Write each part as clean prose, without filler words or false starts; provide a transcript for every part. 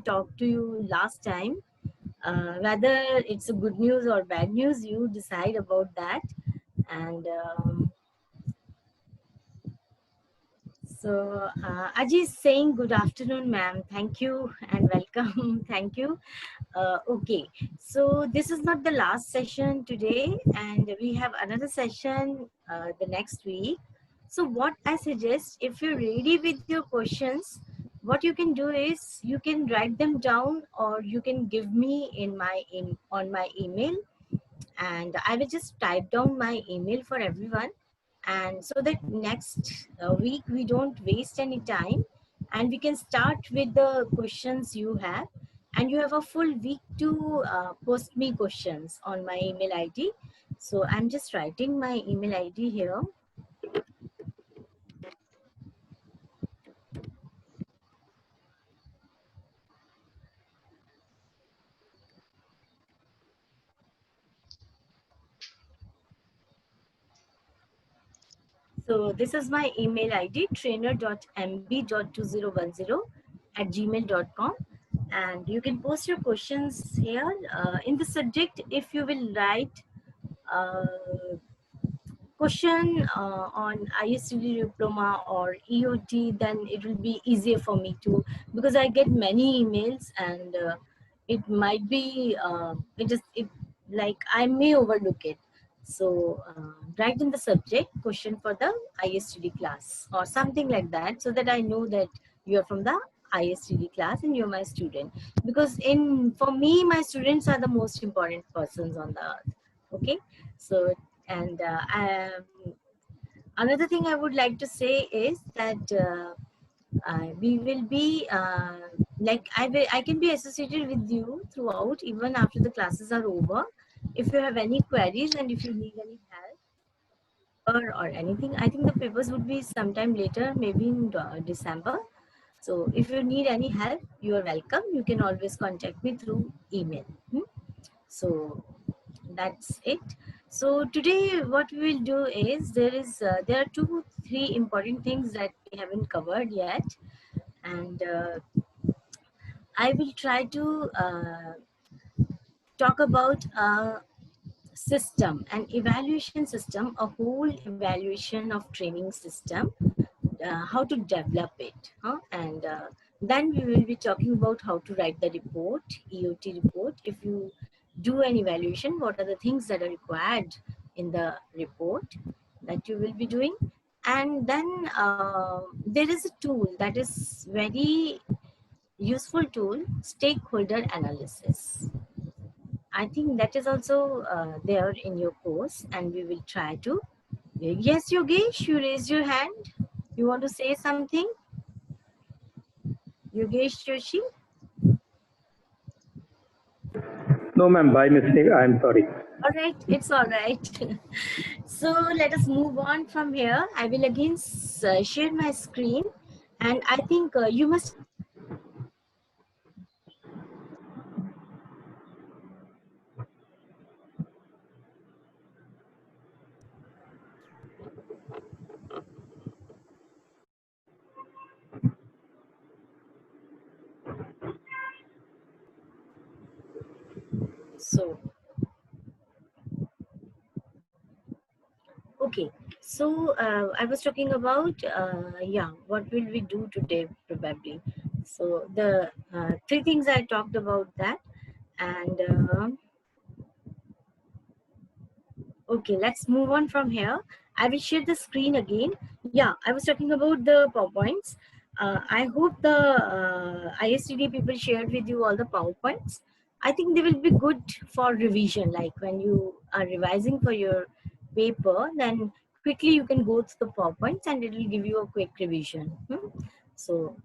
talked to you last time. Whether it's a good news or bad news, you decide about that. And Aji is saying good afternoon, ma'am. Thank you and welcome. Thank you. Okay, so this is not the last session today, and we have another session the next week. So what I suggest, if you're ready with your questions, what you can do is you can write them down, or you can give me on my email, and I will just type down my email for everyone, and so that next week we don't waste any time, and we can start with the questions you have, and you have a full week to post me questions on my email ID. So I'm just writing my email ID here. So this is my email ID, trainer.mb.2010@gmail.com. And you can post your questions here. In the subject, if you will write uh, question on ISTD diploma or EOT, then it will be easier for me to, because I get many emails, and it might be, it like I may overlook it. So write in the subject question for the ISTD class or something like that, so that I know that you are from the ISTD class and you're my student. Because for me, my students are the most important persons on the earth. Okay, so and another thing I would like to say is that we will be I can be associated with you throughout, even after the classes are over. If you have any queries and if you need any help or anything, I think the papers would be sometime later, maybe in December. So if you need any help, you are welcome. You can always contact me through email. So that's it. So today what we will do is there are 2-3 important things that we haven't covered yet, and I will try to talk about a system, an evaluation system, a whole evaluation of training system, how to develop it, and then we will be talking about how to write the report, EOT report. If you do an evaluation, what are the things that are required in the report that you will be doing. And then there is a tool that is very useful tool, stakeholder analysis. I think that is also there in your course, and we will try to. Yes, Yogesh, you raised your hand. You want to say something? Yogesh Joshi? No, ma'am, by mistake. I'm sorry. All right, it's all right. So let us move on from here. I will again share my screen, and I think you must. So, okay. So I was talking about, yeah, what will we do today probably. So the 3 things I talked about that, and okay, let's move on from here. I will share the screen again. Yeah, I was talking about the PowerPoints. I hope the ISTD people shared with you all the PowerPoints. I think they will be good for revision. Like when you are revising for your paper, then quickly you can go through the PowerPoints and it will give you a quick revision. So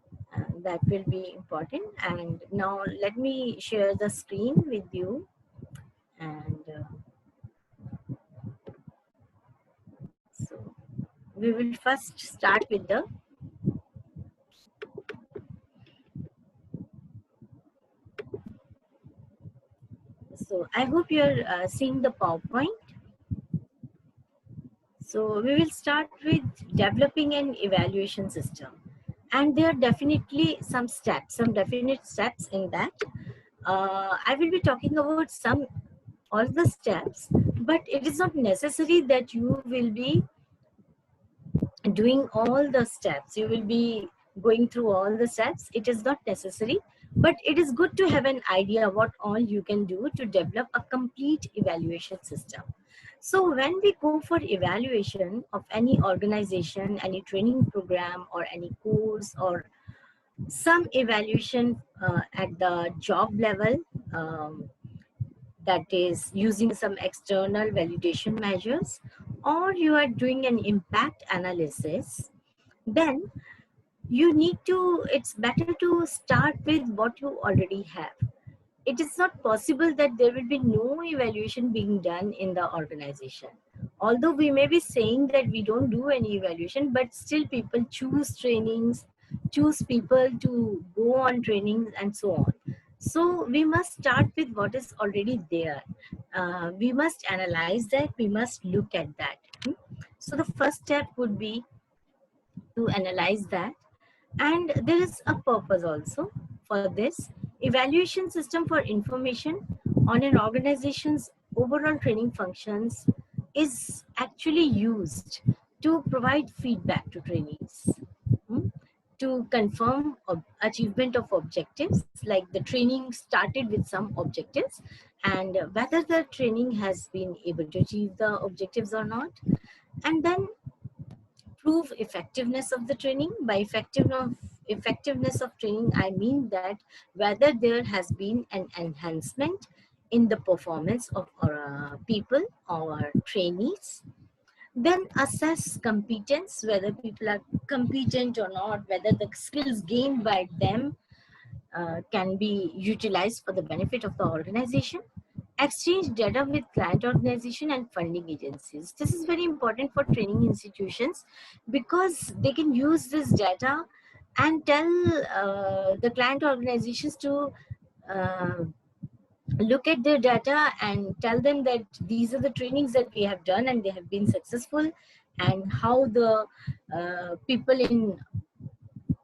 that will be important. And now let me share the screen with you. And so we will first start with the. So I hope you're seeing the PowerPoint. So we will start with developing an evaluation system. And there are definitely some steps, some definite steps in that. I will be talking about some all the steps, but it is not necessary that you will be doing all the steps. You will be going through all the steps. It is not necessary, but it is good to have an idea what all you can do to develop a complete evaluation system. So when we go for evaluation of any organization, any training program, or any course, or some evaluation at the job level, that is using some external validation measures, or you are doing an impact analysis, then you need to, it's better to start with what you already have. It is not possible that there will be no evaluation being done in the organization. Although we may be saying that we don't do any evaluation, but still people choose trainings, choose people to go on trainings, and so on. So we must start with what is already there. We must analyze that, we must look at that. So the first step would be to analyze that. And there is a purpose also for this. Evaluation system for information on an organization's overall training functions is actually used to provide feedback to trainees, hmm, to confirm achievement of objectives. Like the training started with some objectives, and whether the training has been able to achieve the objectives or not. And then prove effectiveness of the training. By effectiveness of training, I mean that whether there has been an enhancement in the performance of our people or trainees. Then assess competence, whether people are competent or not, whether the skills gained by them can be utilized for the benefit of the organization. Exchange data with client organization and funding agencies. This is very important for training institutions because they can use this data and tell the client organizations to uh, look at their data and tell them that these are the trainings that we have done and they have been successful, and how the people in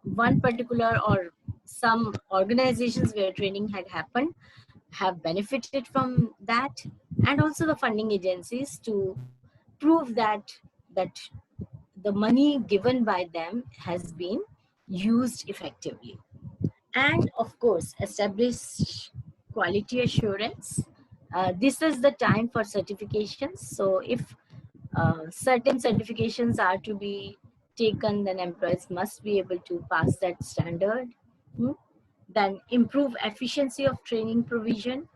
one particular or some organizations where training had happened have benefited from that, and also the funding agencies to prove that the money given by them has been used effectively. And of course, establish quality assurance. This is the time for certifications. So if certain certifications are to be taken, then employees must be able to pass that standard. Hmm. Then improve efficiency of training provision.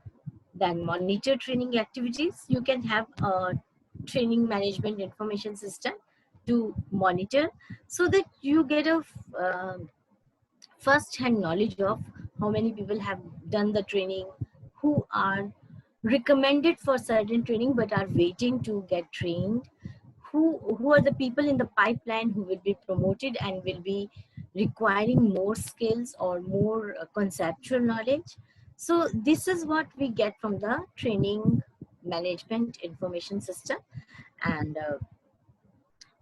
Then monitor training activities. You can have a training management information system to monitor, so that you get a first-hand knowledge of how many people have done the training, who are recommended for certain training but are waiting to get trained, who are the people in the pipeline who will be promoted and will be requiring more skills or more conceptual knowledge. So this is what we get from the training management information system. And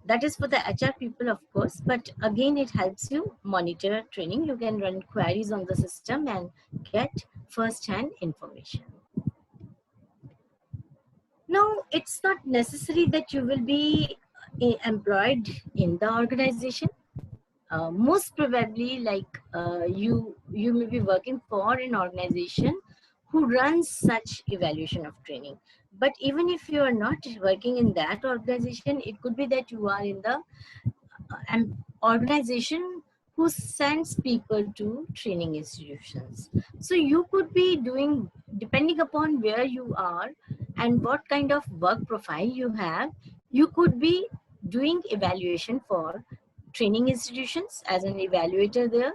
that is for the HR people, of course, but again, it helps you monitor training. You can run queries on the system and get first-hand information. Now, it's not necessary that you will be employed in the organization. Most probably, like you may be working for an organization who runs such evaluation of training. But even if you are not working in that organization, it could be that you are in the an organization who sends people to training institutions. So you could be doing, depending upon where you are and what kind of work profile you have, you could be doing evaluation for training institutions as an evaluator there.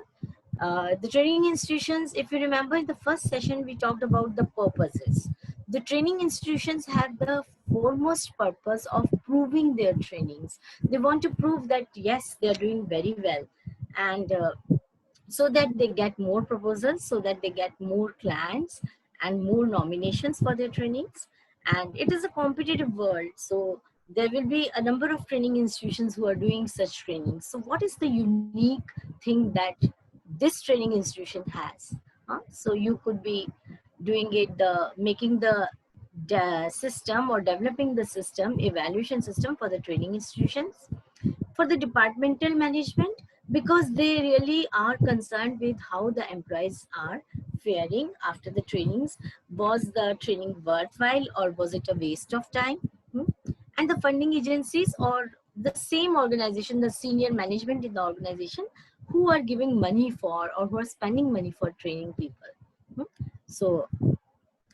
The training institutions, if you remember in the first session, we talked about the purposes. The training institutions have the foremost purpose of proving their trainings. They want to prove that, yes, they're doing very well. And so that they get more proposals, so that they get more clients and more nominations for their trainings. And it is a competitive world. So there will be a number of training institutions who are doing such training. So what is the unique thing that this training institution has? So you could be doing it, making the system or developing the system, evaluation system for the training institutions, for the departmental management, because they really are concerned with how the employees are faring after the trainings. Was the training worthwhile or was it a waste of time? Hmm? And the funding agencies or the same organization, the senior management in the organization, who are giving money for or who are spending money for training people. Hmm? So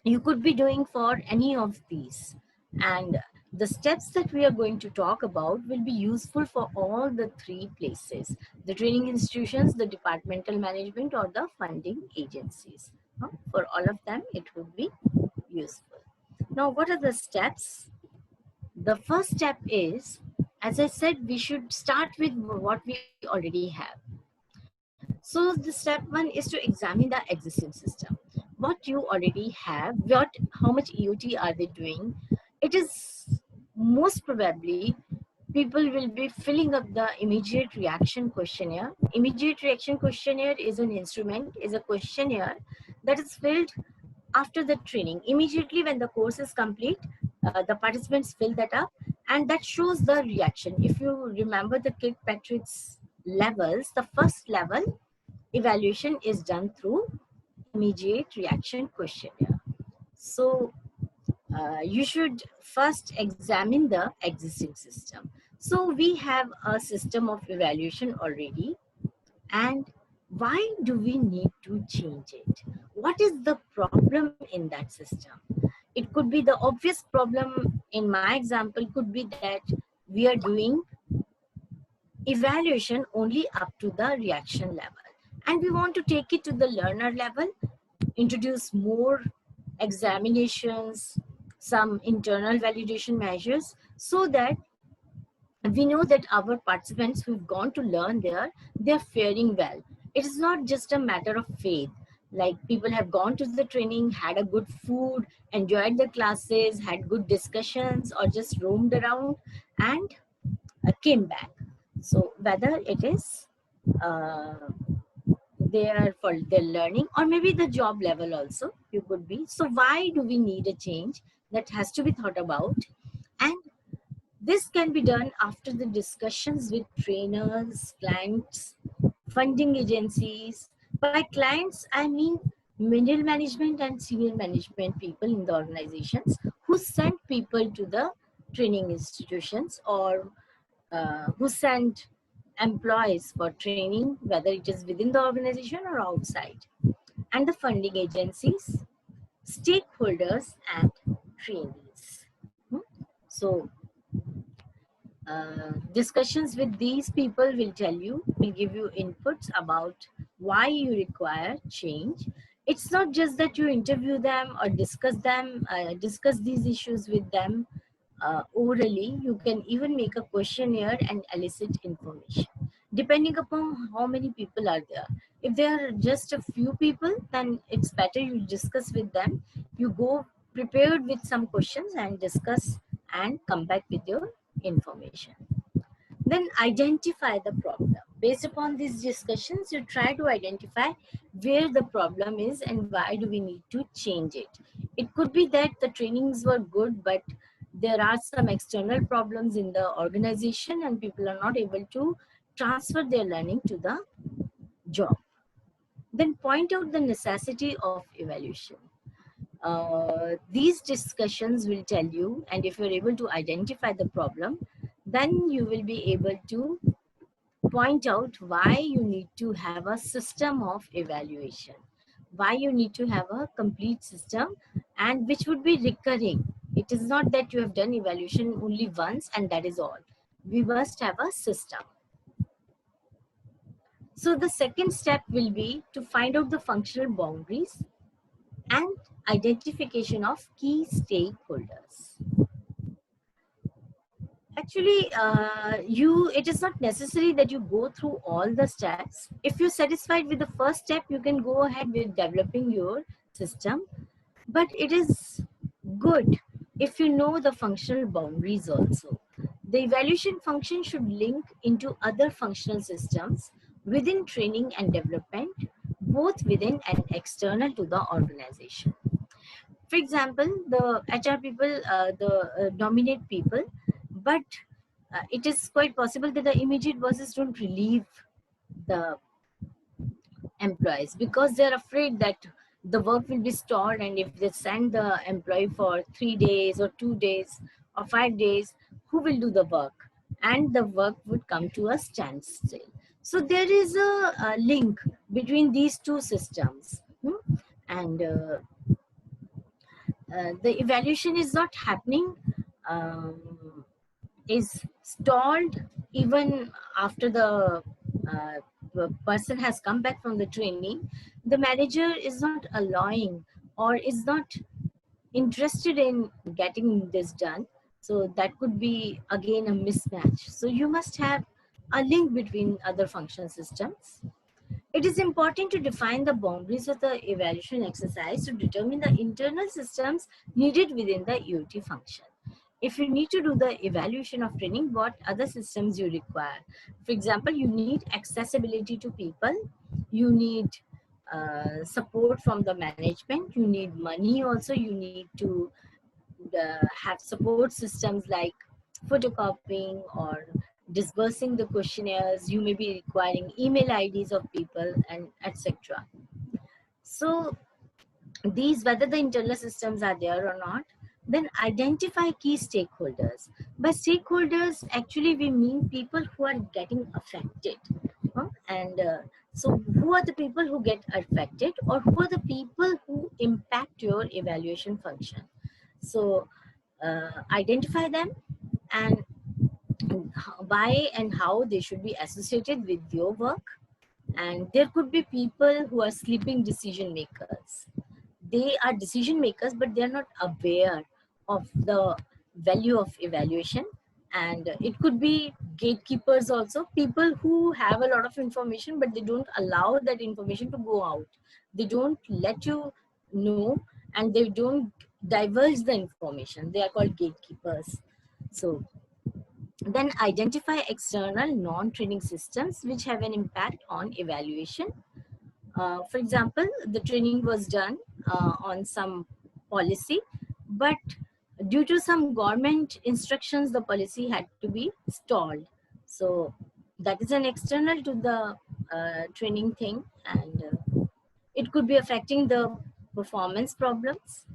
you could be doing for any of these, and the steps that we are going to talk about will be useful for all the three places: the training institutions, the departmental management, or the funding agencies. For all of them it would be useful. Now, what are the steps? The first step is, as I said, we should start with what we already have. So the step one is to examine the existing system. What you already have, how much EOT are they doing? It is most probably people will be filling up the immediate reaction questionnaire. Immediate reaction questionnaire is an instrument, is a questionnaire that is filled after the training. Immediately when the course is complete, the participants fill that up, and that shows the reaction. If you remember the Kirkpatrick's levels, the first level evaluation is done through immediate reaction questionnaire. So you should first examine the existing system. So we have a system of evaluation already, and why do we need to change it? What is the problem in that system? It could be the obvious problem. In my example, could be that we are doing evaluation only up to the reaction level, and we want to take it to the learner level, introduce more examinations, some internal validation measures, so that we know that our participants who've gone to learn there, they're faring well. It is not just a matter of faith. Like, people have gone to the training, had a good food, enjoyed the classes, had good discussions, or just roamed around and came back. So whether it is uh, there for their learning, or maybe the job level also, you could be. So why do we need a change? That has to be thought about, and this can be done after the discussions with trainers, clients, funding agencies. By clients, I mean middle management and senior management people in the organizations who send people to the training institutions, or who send employees for training, whether it is within the organization or outside. And the funding agencies, stakeholders, and trainees. So discussions with these people will give you inputs about why you require change. It's not just that you interview them or discuss these issues with them orally. You can even make a questionnaire and elicit information depending upon how many people are there. If there are just a few people, then it's better you discuss with them. You go prepared with some questions and discuss and come back with your information. Then identify the problem. Based upon these discussions, you try to identify where the problem is and why do we need to change it. It could be that the trainings were good, but there are some external problems in the organization and people are not able to transfer their learning to the job. Then point out the necessity of evaluation. These discussions will tell you, and if you're able to identify the problem, then you will be able to point out why you need to have a system of evaluation, why you need to have a complete system, and which would be recurring. It is not that you have done evaluation only once and that is all. We must have a system. So the second step will be to find out the functional boundaries and identification of key stakeholders. Actually, it is not necessary that you go through all the steps. If you're satisfied with the first step, you can go ahead with developing your system. But it is good if you know the functional boundaries also. The evaluation function should link into other functional systems within training and development, both within and external to the organization. For example, the HR people, nominate people, but it is quite possible that the immediate bosses don't relieve the employees because they're afraid that the work will be stalled, and if they send the employee for 3 days or 2 days or 5 days, who will do the work, and the work would come to a standstill. So there is a link between these two systems. And the evaluation is not happening, is stalled even after the person has come back from the training. The manager is not allowing or is not interested in getting this done. So that could be again a mismatch. So you must have a link between other function systems. It is important to define the boundaries of the evaluation exercise to determine the internal systems needed within the EOT function. If you need to do the evaluation of training, what other systems you require? For example, you need accessibility to people, you need support from the management, you need money also, you need to have support systems like photocopying or disbursing the questionnaires. You may be requiring email IDs of people and etc. So these, whether the internal systems are there or not, then identify key stakeholders. By stakeholders, actually we mean people who are getting affected. And so who are the people who get affected, or who are the people who impact your evaluation function? So identify them, and why and how they should be associated with your work. And there could be people who are sleeping decision makers. They are decision makers, but they are not aware of the value of evaluation. And it could be gatekeepers also, people who have a lot of information, but they don't allow that information to go out. They don't let you know, and they don't divulge the information. They are called gatekeepers. So then identify external non-training systems which have an impact on evaluation. For example, the training was done on some policy, but due to some government instructions, the policy had to be stalled. So that is an external to the training thing, and it could be affecting the performance problems,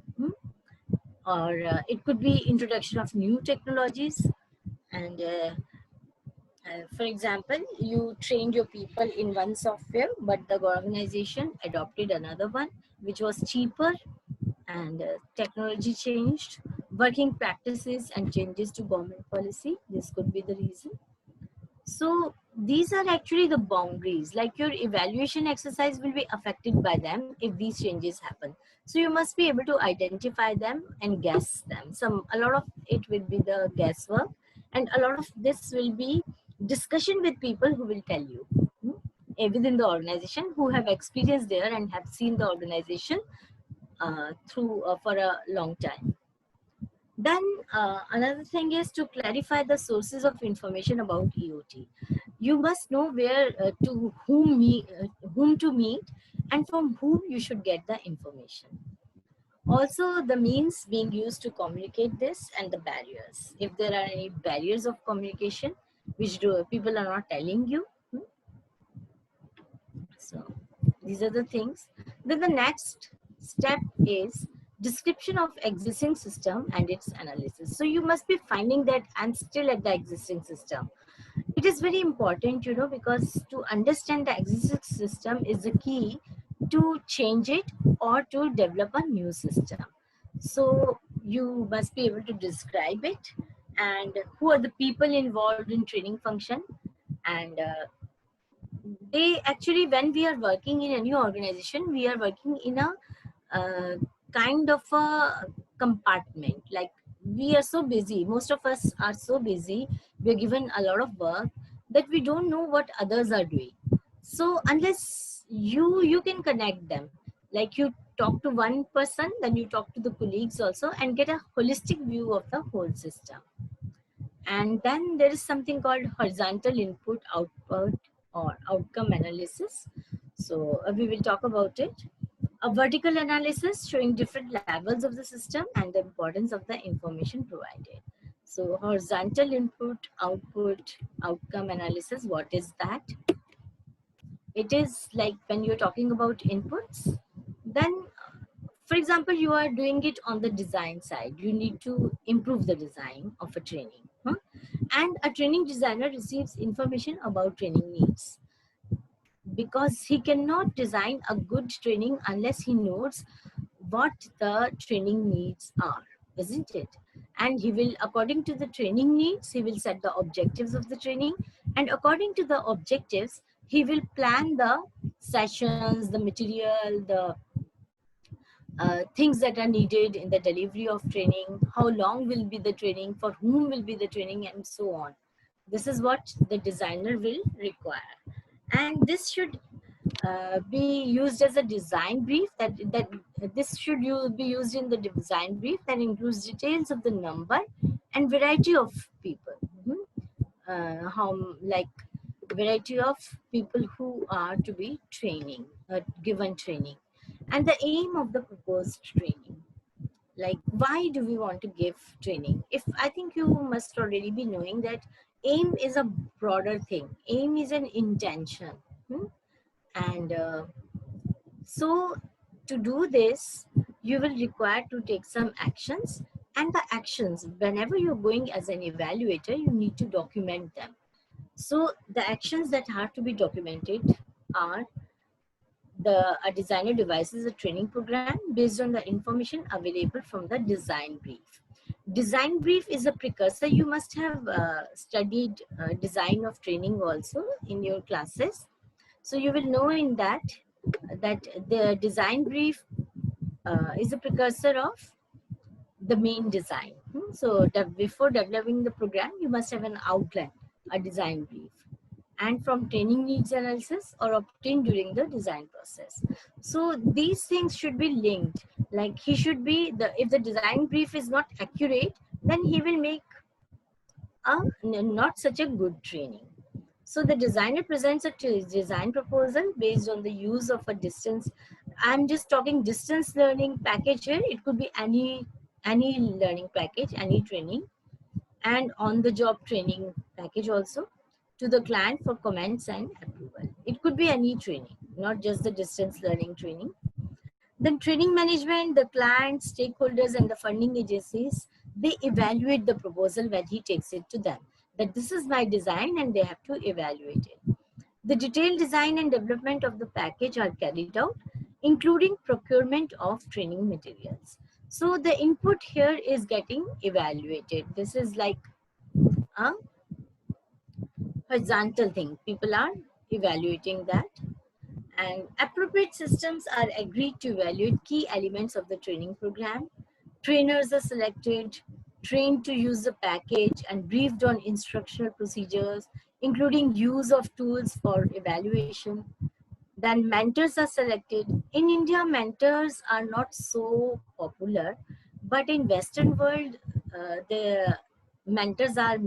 or it could be introduction of new technologies. And for example, you trained your people in one software, but the organization adopted another one, which was cheaper, and technology changed, working practices and changes to government policy. This could be the reason. So these are actually the boundaries, like your evaluation exercise will be affected by them if these changes happen. So you must be able to identify them and guess them. A lot of it will be the guesswork, and a lot of this will be discussion with people who will tell you within the organization, who have experience there and have seen the organization through for a long time. Then another thing is to clarify the sources of information about EOT. You must know where to whom to meet, and from whom you should get the information. Also, the means being used to communicate this and the barriers. If there are any barriers of communication which people are not telling you. So these are the things. Then the next step is description of existing system and its analysis. So you must be finding that I'm still at the existing system. It is very important, because to understand the existing system is the key to change it or to develop a new system. So you must be able to describe it, and who are the people involved in training function. And they actually, when we are working in any organization, we are working in a kind of a compartment. Like, we are so busy, most of us are so busy, we're given a lot of work that we don't know what others are doing. So unless you can connect them, Like you talk to one person, then you talk to the colleagues also and get a holistic view of the whole system. And then there is something called horizontal input output or outcome analysis. So we will talk about it. A vertical analysis showing different levels of the system and the importance of the information provided. So horizontal input output outcome analysis, what is that? It is like when you're talking about inputs, then for example, you are doing it on the design side. You need to improve the design of a training. And a training designer receives information about training needs, because he cannot design a good training unless he knows what the training needs are, isn't it? And he will, according to the training needs, he will set the objectives of the training, and according to the objectives, he will plan the sessions, the material, the things that are needed in the delivery of training, how long will be the training, for whom will be the training, and so on. This is what the designer will require. And this should be used as a design brief, that this should be used in the design brief that includes details of the number and variety of people. How, like, variety of people who are to be training, given training, and the aim of the proposed training. Like, why do we want to give training? If I think you must already be knowing that aim is a broader thing. Aim is an intention. And so to do this, you will require to take some actions, and the actions, whenever you're going as an evaluator, you need to document them. So the actions that have to be documented are a designer devises a training program based on the information available from the design brief. Design brief is a precursor. You must have studied design of training also in your classes. So you will know in that the design brief is a precursor of the main design. So before developing the program, you must have an outline, a design brief, and from training needs analysis or obtained during the design process. So these things should be linked. Like he should be if the design brief is not accurate, then he will make not such a good training. So the designer presents a design proposal based on the use of a distance. I'm just talking distance learning package here. It could be any learning package, any training, and on the job training package also, to the client for comments and approval. It could be any training, not just the distance learning training. Then training management, the client, stakeholders, and the funding agencies, they evaluate the proposal when he takes it to them. That this is my design and they have to evaluate it. The detailed design and development of the package are carried out, including procurement of training materials. So the input here is getting evaluated. This is like a horizontal thing. People are evaluating that. And appropriate systems are agreed to evaluate key elements of the training program. Trainers are selected, trained to use the package, and briefed on instructional procedures, including use of tools for evaluation. Then mentors are selected. In India, mentors are not so popular, but in Western world, the mentors are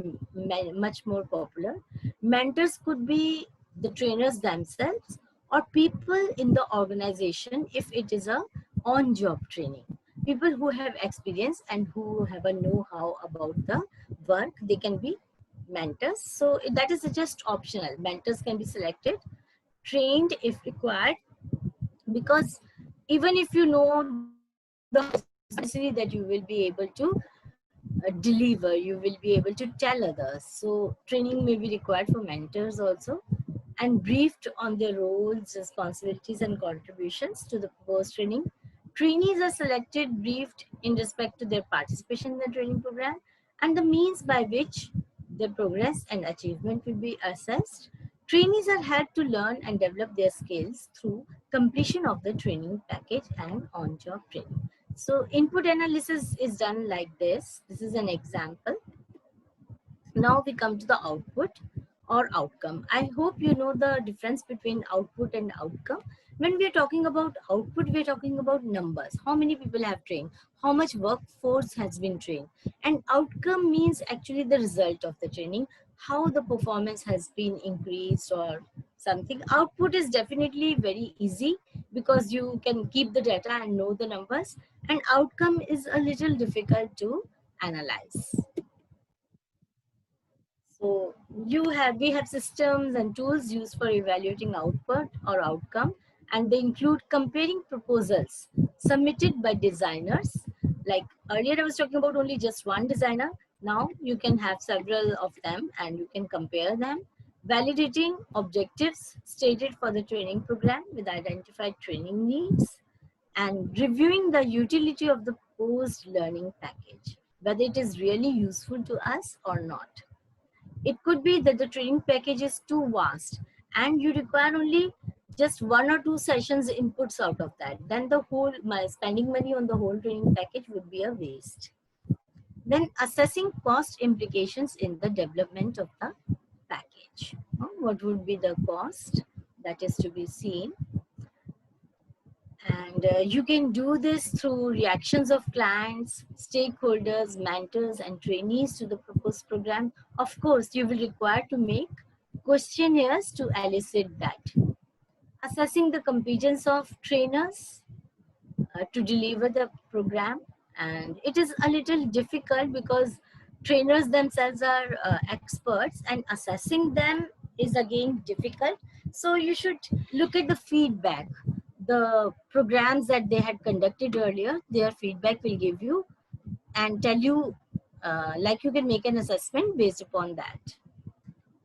much more popular. Mentors could be the trainers themselves or people in the organization if it is a on-job training. People who have experience and who have a know-how about the work, they can be mentors. So that is just optional. Mentors can be selected, trained if required, because even if you know the necessary that you will be able to deliver, you will be able to tell others. So training may be required for mentors also, and briefed on their roles, responsibilities, and contributions to the proposed training. Trainees are selected, briefed in respect to their participation in the training program and the means by which their progress and achievement will be assessed. Trainees are helped to learn and develop their skills through completion of the training package and on-job training. So input analysis is done like this. This is an example. Now we come to the output or outcome. I hope you know the difference between output and outcome. When we are talking about output, we are talking about numbers. How many people have trained? How much workforce has been trained? And outcome means actually the result of the training, how the performance has been increased or something. Output is definitely very easy because you can keep the data and know the numbers. And outcome is a little difficult to analyze. So we have systems and tools used for evaluating output or outcome, and they include comparing proposals submitted by designers. Like earlier I was talking about only just one designer. Now you can have several of them and you can compare them. Validating objectives stated for the training program with identified training needs, and reviewing the utility of the proposed learning package, whether it is really useful to us or not. It could be that the training package is too vast and you require only just 1 or 2 sessions inputs out of that. Then the whole spending money on the whole training package would be a waste. Then assessing cost implications in the development of the package. What would be the cost that is to be seen? And you can do this through reactions of clients, stakeholders, mentors, and trainees to the proposed program. Of course, you will require to make questionnaires to elicit that. Assessing the competence of trainers to deliver the program. And it is a little difficult because trainers themselves are experts and assessing them is again difficult. So you should look at the feedback. The programs that they had conducted earlier, their feedback will give you and tell you, like you can make an assessment based upon that.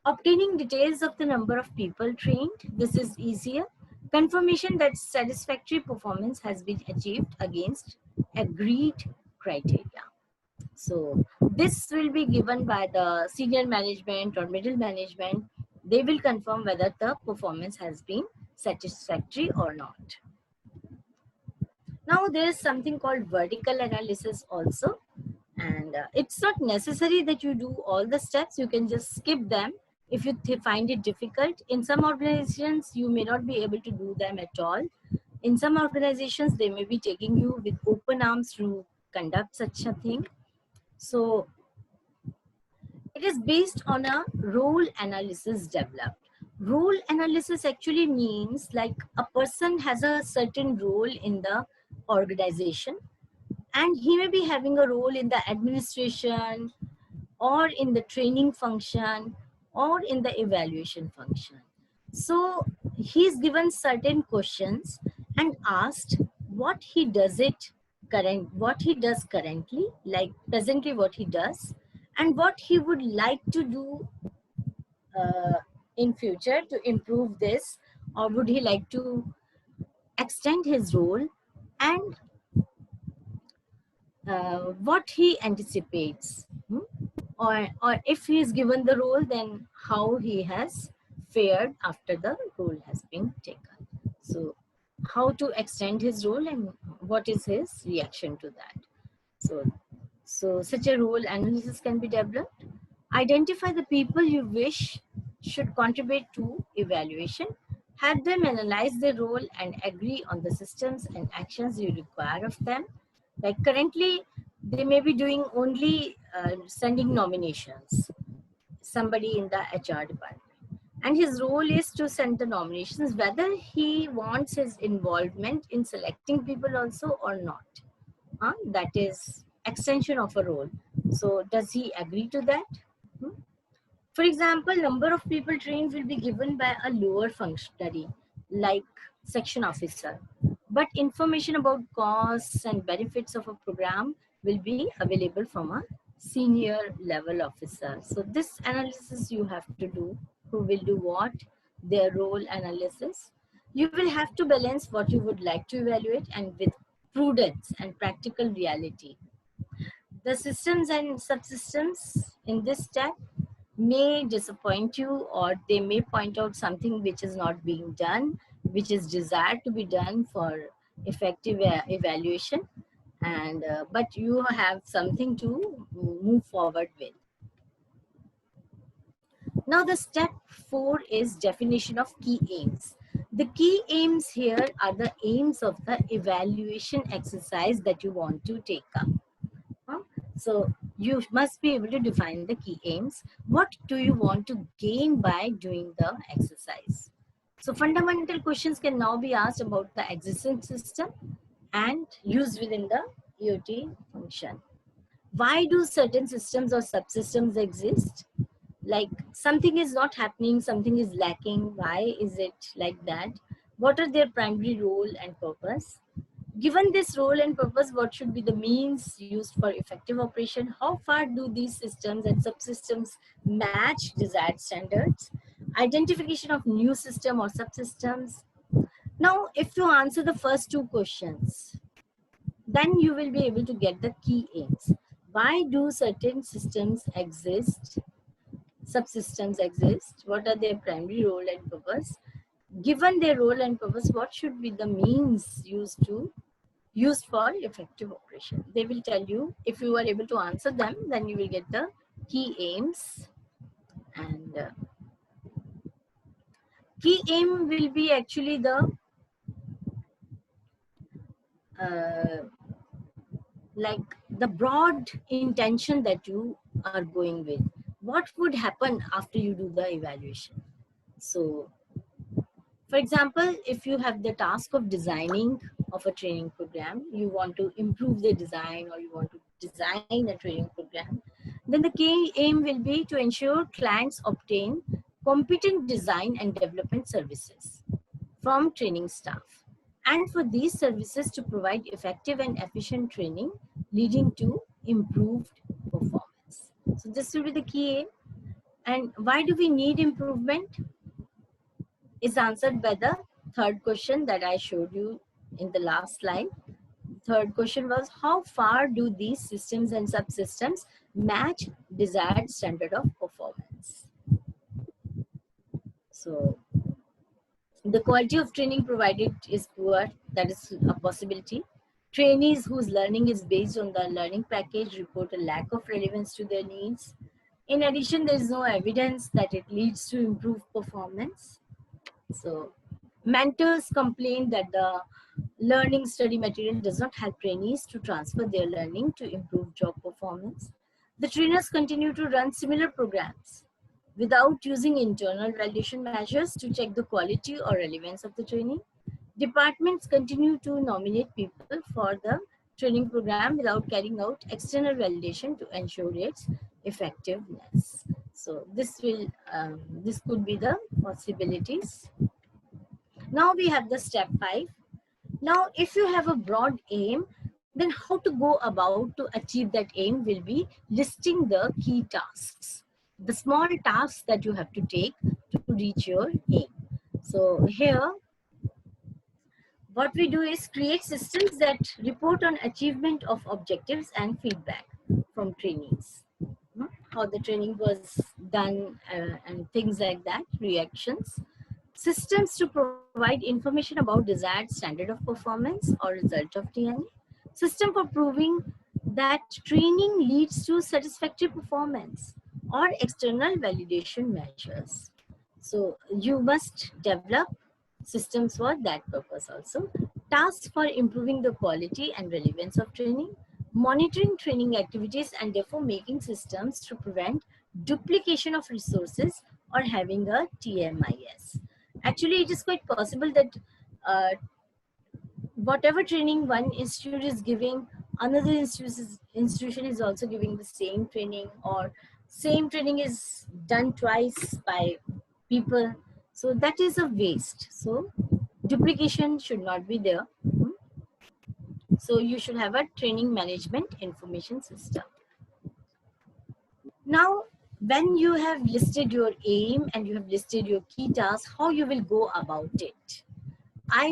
Obtaining details of the number of people trained, this is easier. Confirmation that satisfactory performance has been achieved against agreed criteria. So this will be given by the senior management or middle management. They will confirm whether the performance has been satisfactory or not. Now there is something called vertical analysis also. And it's not necessary that you do all the steps. You can just skip them if you find it difficult. In some organizations, you may not be able to do them at all. In some organizations, they may be taking you with open arms to conduct such a thing. So it is based on a role analysis developed. Role analysis actually means like a person has a certain role in the organization and he may be having a role in the administration or in the training function or in the evaluation function. So he's given certain questions and asked what he does currently, like presently what he does, and what he would like to do in future to improve this, or would he like to extend his role, and what he anticipates, or if he is given the role, then how he has fared after the role has been taken. So how to extend his role and what is his reaction to that. So such a role analysis can be developed. Identify the people you wish should contribute to evaluation. Have them analyze their role and agree on the systems and actions you require of them. Like currently, they may be doing only sending nominations, somebody in the HR department. And his role is to send the nominations, whether he wants his involvement in selecting people also or not. That is extension of a role. So does he agree to that? For example, number of people trained will be given by a lower functionary like section officer, but information about costs and benefits of a program will be available from a senior level officer. So this analysis you have to do. Who will do what? Their role analysis. You will have to balance what you would like to evaluate and with prudence and practical reality. The systems and subsystems in this step may disappoint you, or they may point out something which is not being done, which is desired to be done for effective evaluation, and but you have something to move forward with. Now the step 4 is definition of key aims. The key aims here are the aims of the evaluation exercise that you want to take up. So you must be able to define the key aims. What do you want to gain by doing the exercise? So fundamental questions can now be asked about the existing system and used within the EOT function. Why do certain systems or subsystems exist? Like something is not happening, something is lacking. Why is it like that? What are their primary role and purpose? Given this role and purpose, what should be the means used for effective operation? How far do these systems and subsystems match desired standards? Identification of new system or subsystems. Now, if you answer the first two questions, then you will be able to get the key aims. Why do certain systems exist? Subsystems exist? What are their primary role and purpose? Given their role and purpose, what should be the means used for effective operation? They will tell you. If you are able to answer them, then you will get the key aims. And key aim will be actually the like the broad intention that you are going with. What would happen after you do the evaluation? So for example, if you have the task of designing of a training program, you want to improve the design or you want to design a training program, then the key aim will be to ensure clients obtain competent design and development services from training staff. And for these services to provide effective and efficient training leading to improved performance. So this will be the key aim. And why do we need improvement? Is answered by the third question that I showed you in the last slide. Third question was, how far do these systems and subsystems match desired standard of performance? So the quality of training provided is poor, that is a possibility. Trainees whose learning is based on the learning package report a lack of relevance to their needs. In addition, there is no evidence that it leads to improved performance. So mentors complain that the learning study material does not help trainees to transfer their learning to improve job performance. The trainers continue to run similar programs without using internal validation measures to check the quality or relevance of the training. Departments continue to nominate people for the training program without carrying out external validation to ensure its effectiveness. So this could be the possibilities. Now we have the step 5. Now, if you have a broad aim, then how to go about to achieve that aim will be listing the key tasks, the small tasks that you have to take to reach your aim. So here, what we do is create systems that report on achievement of objectives and feedback from trainees. How the training was done and things like that, reactions. Systems to provide information about desired standard of performance or result of TNA. System for proving that training leads to satisfactory performance or external validation measures. So you must develop systems for that purpose also. Tasks for improving the quality and relevance of training. Monitoring training activities and therefore making systems to prevent duplication of resources or having a TMIS. Actually, it is quite possible that whatever training one institute is giving, another institution is also giving the same training, or same training is done twice by people. So that is a waste. So duplication should not be there. So you should have a training management information system. Now, when you have listed your aim and you have listed your key tasks, how you will go about it?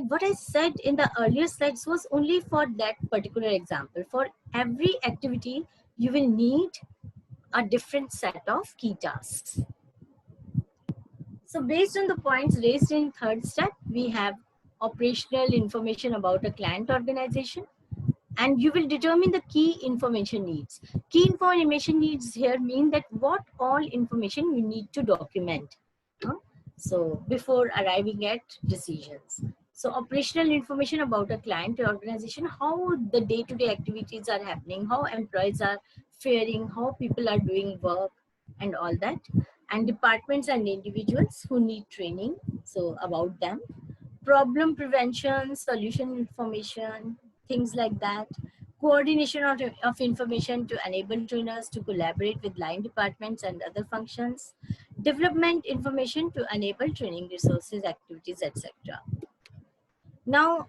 What I said in the earlier slides was only for that particular example. For every activity, you will need a different set of key tasks. So based on the points raised in third step, we have operational information about a client organization. And you will determine the key information needs. Key information needs here mean that what all information you need to document. huh? So before arriving at decisions. So operational information about a client or organization, how the day-to-day activities are happening, how employees are faring, how people are doing work and all that. And departments and individuals who need training, so about them. Problem prevention, solution information, things like that. Coordination of information to enable trainers to collaborate with line departments and other functions. Development information to enable training resources, activities, etc. Now,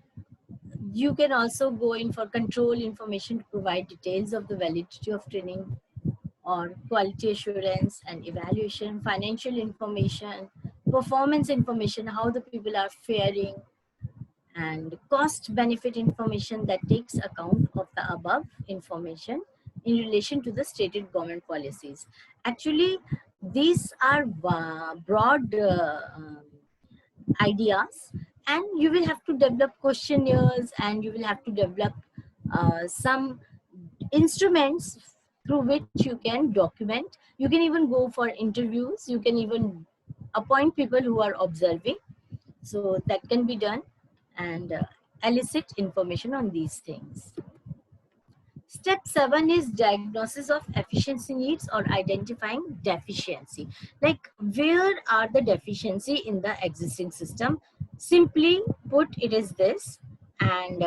you can also go in for control information to provide details of the validity of training or quality assurance and evaluation, financial information, performance information, how the people are faring, and cost benefit information that takes account of the above information in relation to the stated government policies. Actually, these are broad ideas, and you will have to develop questionnaires and you will have to develop some instruments through which you can document. You can even go for interviews, you can even appoint people who are observing, so that can be done, and elicit information on these things. Step 7 is diagnosis of efficiency needs or identifying deficiency. Like, where are the deficiency in the existing system? Simply put, it is this, and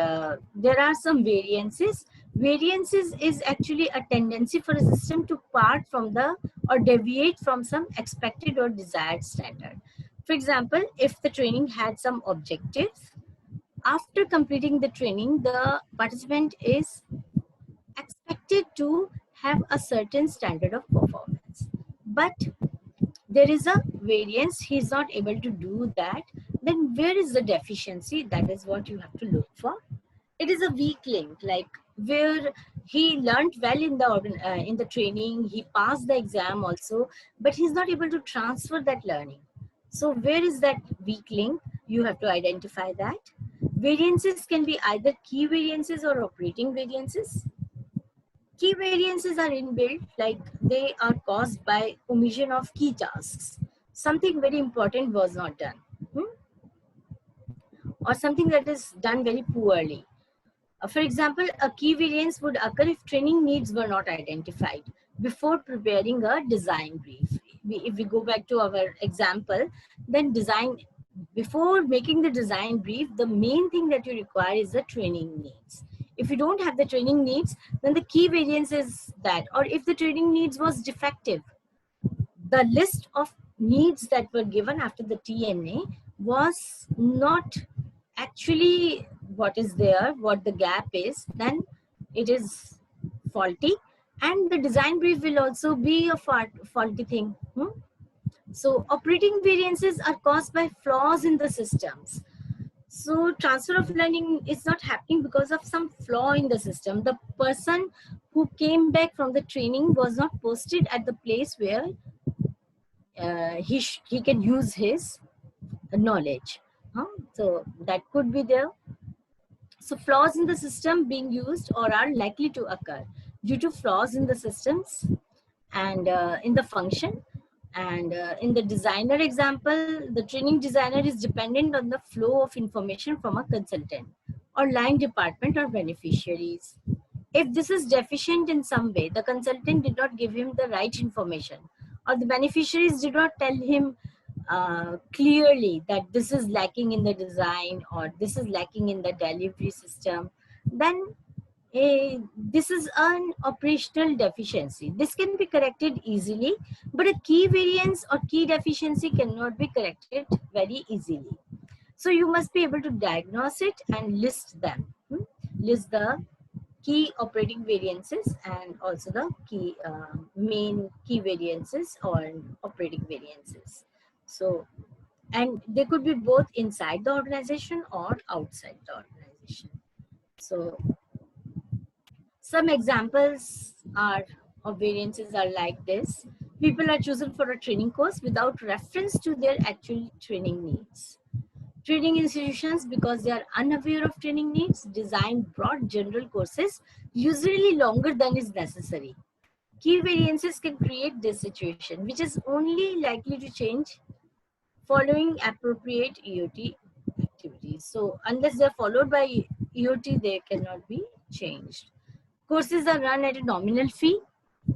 there are some variances. Variances is actually a tendency for a system to part from the or deviate from some expected or desired standard. For example, if the training had some objectives, after completing the training, the participant is expected to have a certain standard of performance, but there is a variance, he is not able to do that. Then where is the deficiency? That is what you have to look for. It is a weak link, like where he learned well in the training, he passed the exam also, but he's not able to transfer that learning. So where is that weak link? You have to identify that. Variances can be either key variances or operating variances. Key variances are inbuilt, like they are caused by omission of key tasks. Something very important was not done, or something that is done very poorly. For example, a key variance would occur if training needs were not identified before preparing a design brief. If we go back to our example, then before making the design brief, the main thing that you require is the training needs. If you don't have the training needs, then the key variance is that. Or if the training needs was defective, the list of needs that were given after the TNA was not actually what is there, what the gap is, then it is faulty, and the design brief will also be a faulty thing. So operating variances are caused by flaws in the systems. So transfer of learning is not happening because of some flaw in the system. The person who came back from the training was not posted at the place where he can use his knowledge. So that could be there. So flaws in the system being used or are likely to occur due to flaws in the systems and in the function. And in the designer example, the training designer is dependent on the flow of information from a consultant or line department or beneficiaries. If this is deficient in some way, the consultant did not give him the right information, or the beneficiaries did not tell him clearly that this is lacking in the design or this is lacking in the delivery system, then this is an operational deficiency. This can be corrected easily, but a key variance or key deficiency cannot be corrected very easily. So you must be able to diagnose it and list them. List the key operating variances and also the key main key variances or operating variances. So, and they could be both inside the organization or outside the organization. So some examples of variances are like this. People are chosen for a training course without reference to their actual training needs. Training institutions, because they are unaware of training needs, design broad general courses, usually longer than is necessary. Key variances can create this situation, which is only likely to change following appropriate EOT activities. So unless they're followed by EOT, they cannot be changed. Courses are run at a nominal fee.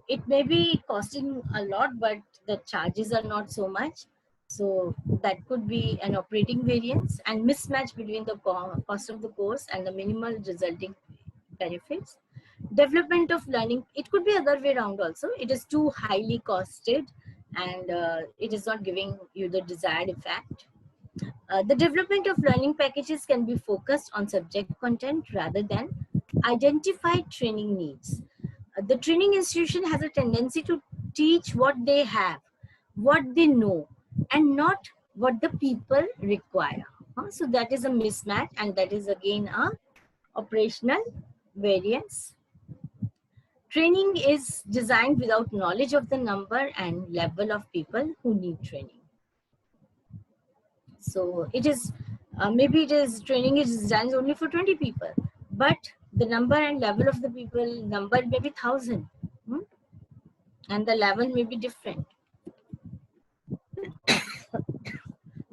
It may be costing a lot, but the charges are not so much. So that could be an operating variance and mismatch between the cost of the course and the minimal resulting benefits. Development of learning, it could be other way around also. It is too highly costed and it is not giving you the desired effect. The development of learning packages can be focused on subject content rather than identified training needs. The training institution has a tendency to teach what they have, what they know, and not what the people require. So that is a mismatch, and that is again a operational variance. Training is designed without knowledge of the number and level of people who need training. So it is, maybe it is training is designed only for 20 people, but the number and level of the people, number may be 1,000, and the level may be different.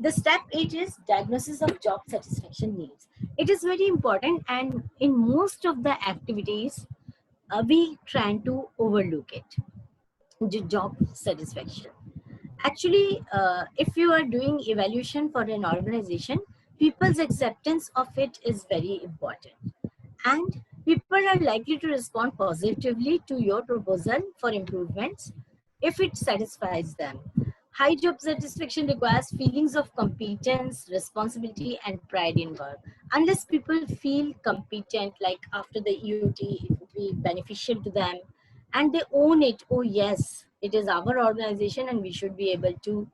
The step 8 is diagnosis of job satisfaction needs. It is very important, and in most of the activities, we try to overlook it. The job satisfaction. Actually, if you are doing evaluation for an organization, people's acceptance of it is very important. And people are likely to respond positively to your proposal for improvements if it satisfies them. High job satisfaction requires feelings of competence, responsibility, and pride in work. Unless people feel competent, like after the EOT, it would be beneficial to them, and they own it. Oh yes, it is our organization and we should be able to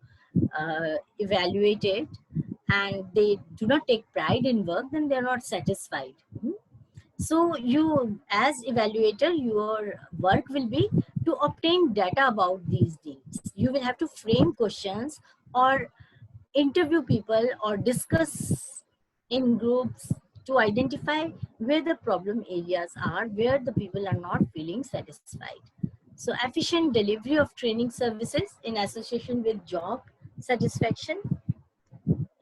evaluate it, and they do not take pride in work, then they are not satisfied. So you, as evaluator, your work will be to obtain data about these needs. You will have to frame questions or interview people or discuss in groups to identify where the problem areas are, where the people are not feeling satisfied. So efficient delivery of training services in association with job satisfaction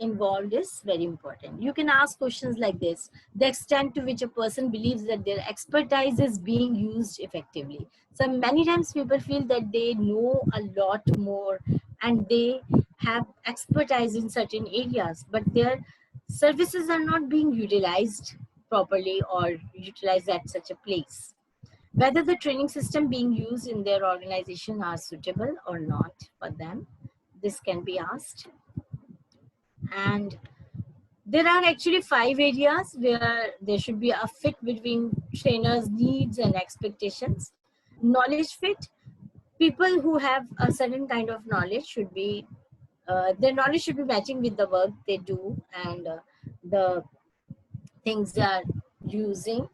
involved is very important. You can ask questions like this: the extent to which a person believes that their expertise is being used effectively. So many times people feel that they know a lot more and they have expertise in certain areas, but their services are not being utilized properly or utilized at such a place. Whether the training system being used in their organization are suitable or not for them, this can be asked. And there are actually 5 areas where there should be a fit between trainers' needs and expectations. Knowledge fit. People who have a certain kind of knowledge should be, their knowledge should be matching with the work they do and the things they are using.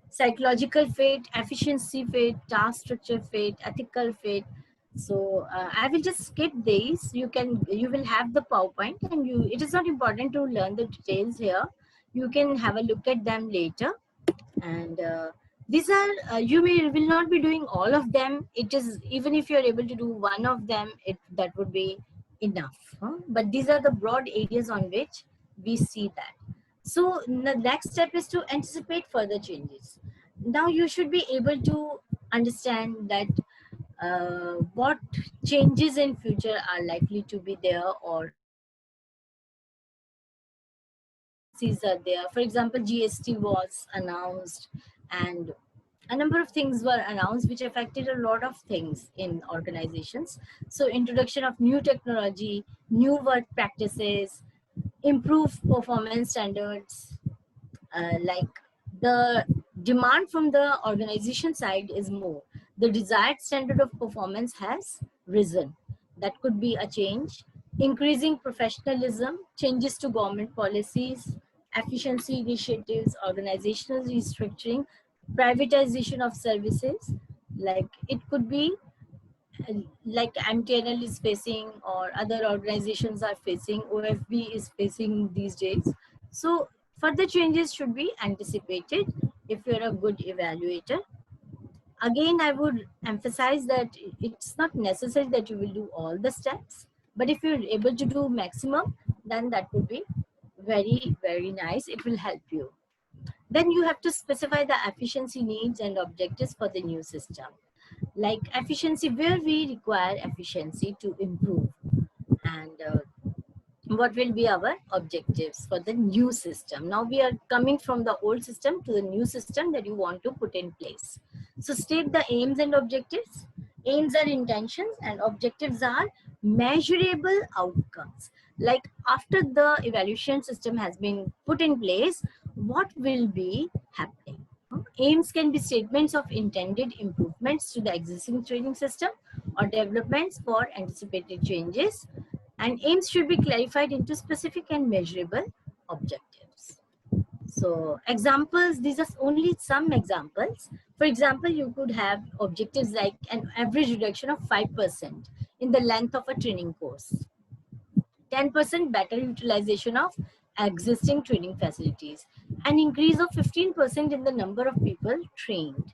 Psychological fit, efficiency fit, task structure fit, ethical fit. So I will just skip these. You will have the PowerPoint, and it is not important to learn the details here. You can have a look at them later. And these are, will not be doing all of them. It is, even if you're able to do one of them, that would be enough. But these are the broad areas on which we see that. So the next step is to anticipate further changes. Now you should be able to understand that what changes in future are likely to be there, or these are there. For example, GST was announced, and a number of things were announced which affected a lot of things in organizations. So introduction of new technology, new work practices, improved performance standards, like the demand from the organization side is more. The desired standard of performance has risen. That could be a change. Increasing professionalism, changes to government policies, efficiency initiatives, organizational restructuring, privatization of services. Like it could be like MTNL is facing or other organizations are facing, OFB is facing these days. So further changes should be anticipated if you're a good evaluator. Again, I would emphasize that it's not necessary that you will do all the steps, but if you're able to do maximum, then that would be very, very nice. It will help you. Then you have to specify the efficiency needs and objectives for the new system. Like efficiency, where we require efficiency to improve, and what will be our objectives for the new system. Now we are coming from the old system to the new system that you want to put in place. So state the aims and objectives. Aims are intentions and objectives are measurable outcomes. Like after the evaluation system has been put in place, what will be happening? Aims can be statements of intended improvements to the existing training system or developments for anticipated changes. And aims should be clarified into specific and measurable objectives. So examples, these are only some examples. For example, you could have objectives like an average reduction of 5% in the length of a training course, 10% better utilization of existing training facilities, an increase of 15% in the number of people trained.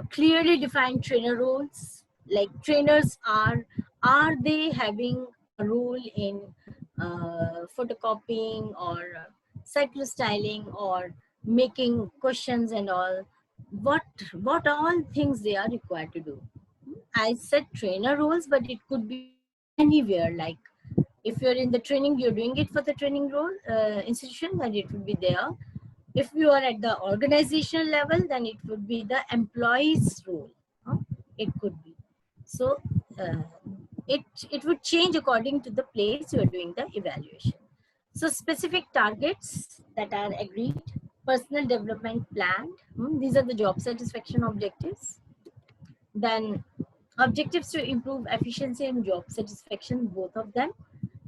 Clearly defined trainer roles, like trainers are they having a role in photocopying or cyclostyling or making questions and all, what all things they are required to do. I said trainer roles, but it could be anywhere. Like if you're in the training, you're doing it for the training role institution, then it would be there. If you are at the organizational level, then it would be the employee's role. It could be. So it would change according to the place you are doing the evaluation. So specific targets that are agreed, personal development planned. These are the job satisfaction objectives. Then objectives to improve efficiency and job satisfaction, both of them.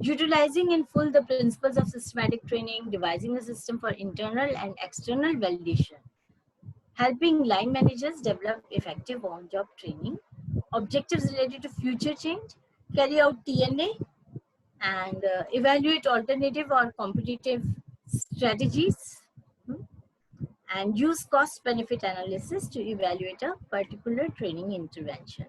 Utilizing in full the principles of systematic training, devising a system for internal and external validation, helping line managers develop effective on-job training, objectives related to future change, carry out TNA, and evaluate alternative or competitive strategies, and use cost-benefit analysis to evaluate a particular training intervention.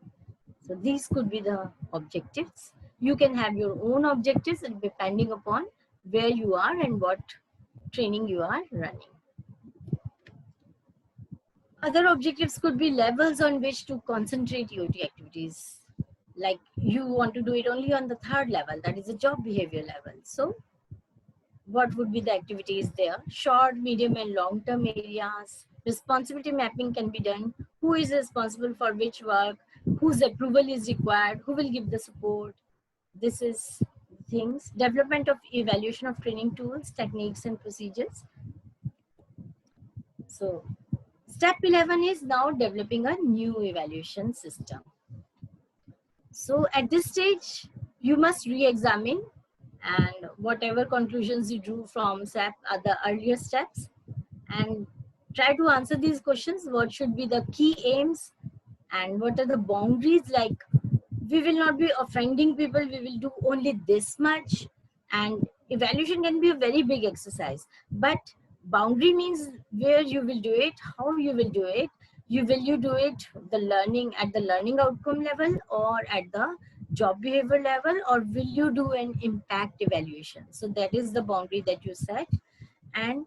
So these could be the objectives. You can have your own objectives depending upon where you are and what training you are running. Other objectives could be levels on which to concentrate EOT activities. Like you want to do it only on the third level, that is the job behavior level. So what would be the activities there? Short, medium, and long-term areas. Responsibility mapping can be done. Who is responsible for which work? Whose approval is required? Who will give the support? This is things. Development of evaluation of training tools, techniques, and procedures. So step 11 is now developing a new evaluation system. So at this stage, you must re-examine and whatever conclusions you drew from SAP are the earlier steps, and try to answer these questions. What should be the key aims and what are the boundaries? Like we will not be offending people, we will do only this much. And evaluation can be a very big exercise, but boundary means where you will do it, how you will do it. Will you do it the learning at the learning outcome level or at the job behavior level, or will you do an impact evaluation? So that is the boundary that you set. And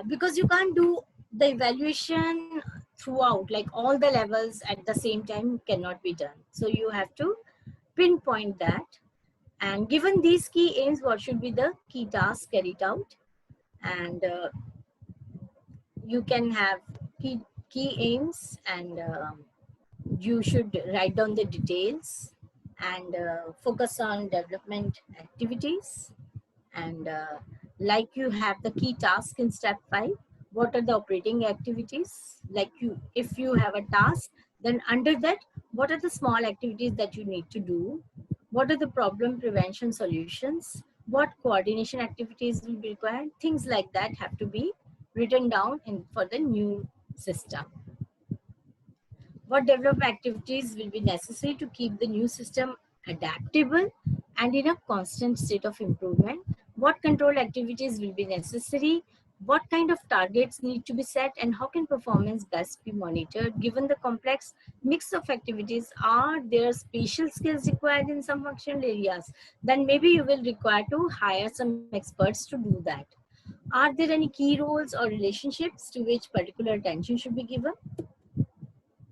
because you can't do the evaluation throughout, like all the levels at the same time cannot be done. So you have to pinpoint that. And given these key aims, what should be the key tasks carried out? And you can have key aims, and you should write down the details and focus on development activities. And like you have the key task in step 5, what are the operating activities? Like if you have a task, then under that, what are the small activities that you need to do? What are the problem prevention solutions? What coordination activities will be required? Things like that have to be written down for the new system. What development activities will be necessary to keep the new system adaptable and in a constant state of improvement? What control activities will be necessary? What kind of targets need to be set, and how can performance best be monitored? Given the complex mix of activities, are there special skills required in some functional areas? Then maybe you will require to hire some experts to do that. Are there any key roles or relationships to which particular attention should be given?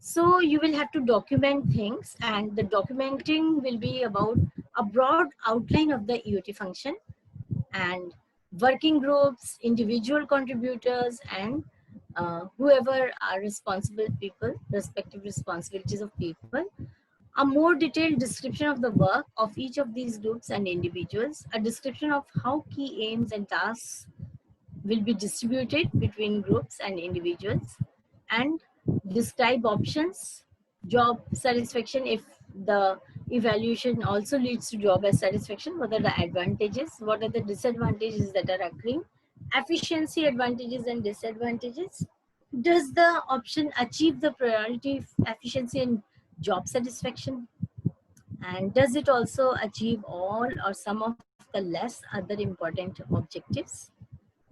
So you will have to document things, and the documenting will be about a broad outline of the EOT function and working groups, individual contributors, and whoever are responsible people, respective responsibilities of people. A more detailed description of the work of each of these groups and individuals, a description of how key aims and tasks will be distributed between groups and individuals, and describe options, job satisfaction if the evaluation also leads to job satisfaction. What are the advantages? What are the disadvantages that are occurring? Efficiency advantages and disadvantages. Does the option achieve the priority efficiency and job satisfaction? And does it also achieve all or some of the less other important objectives?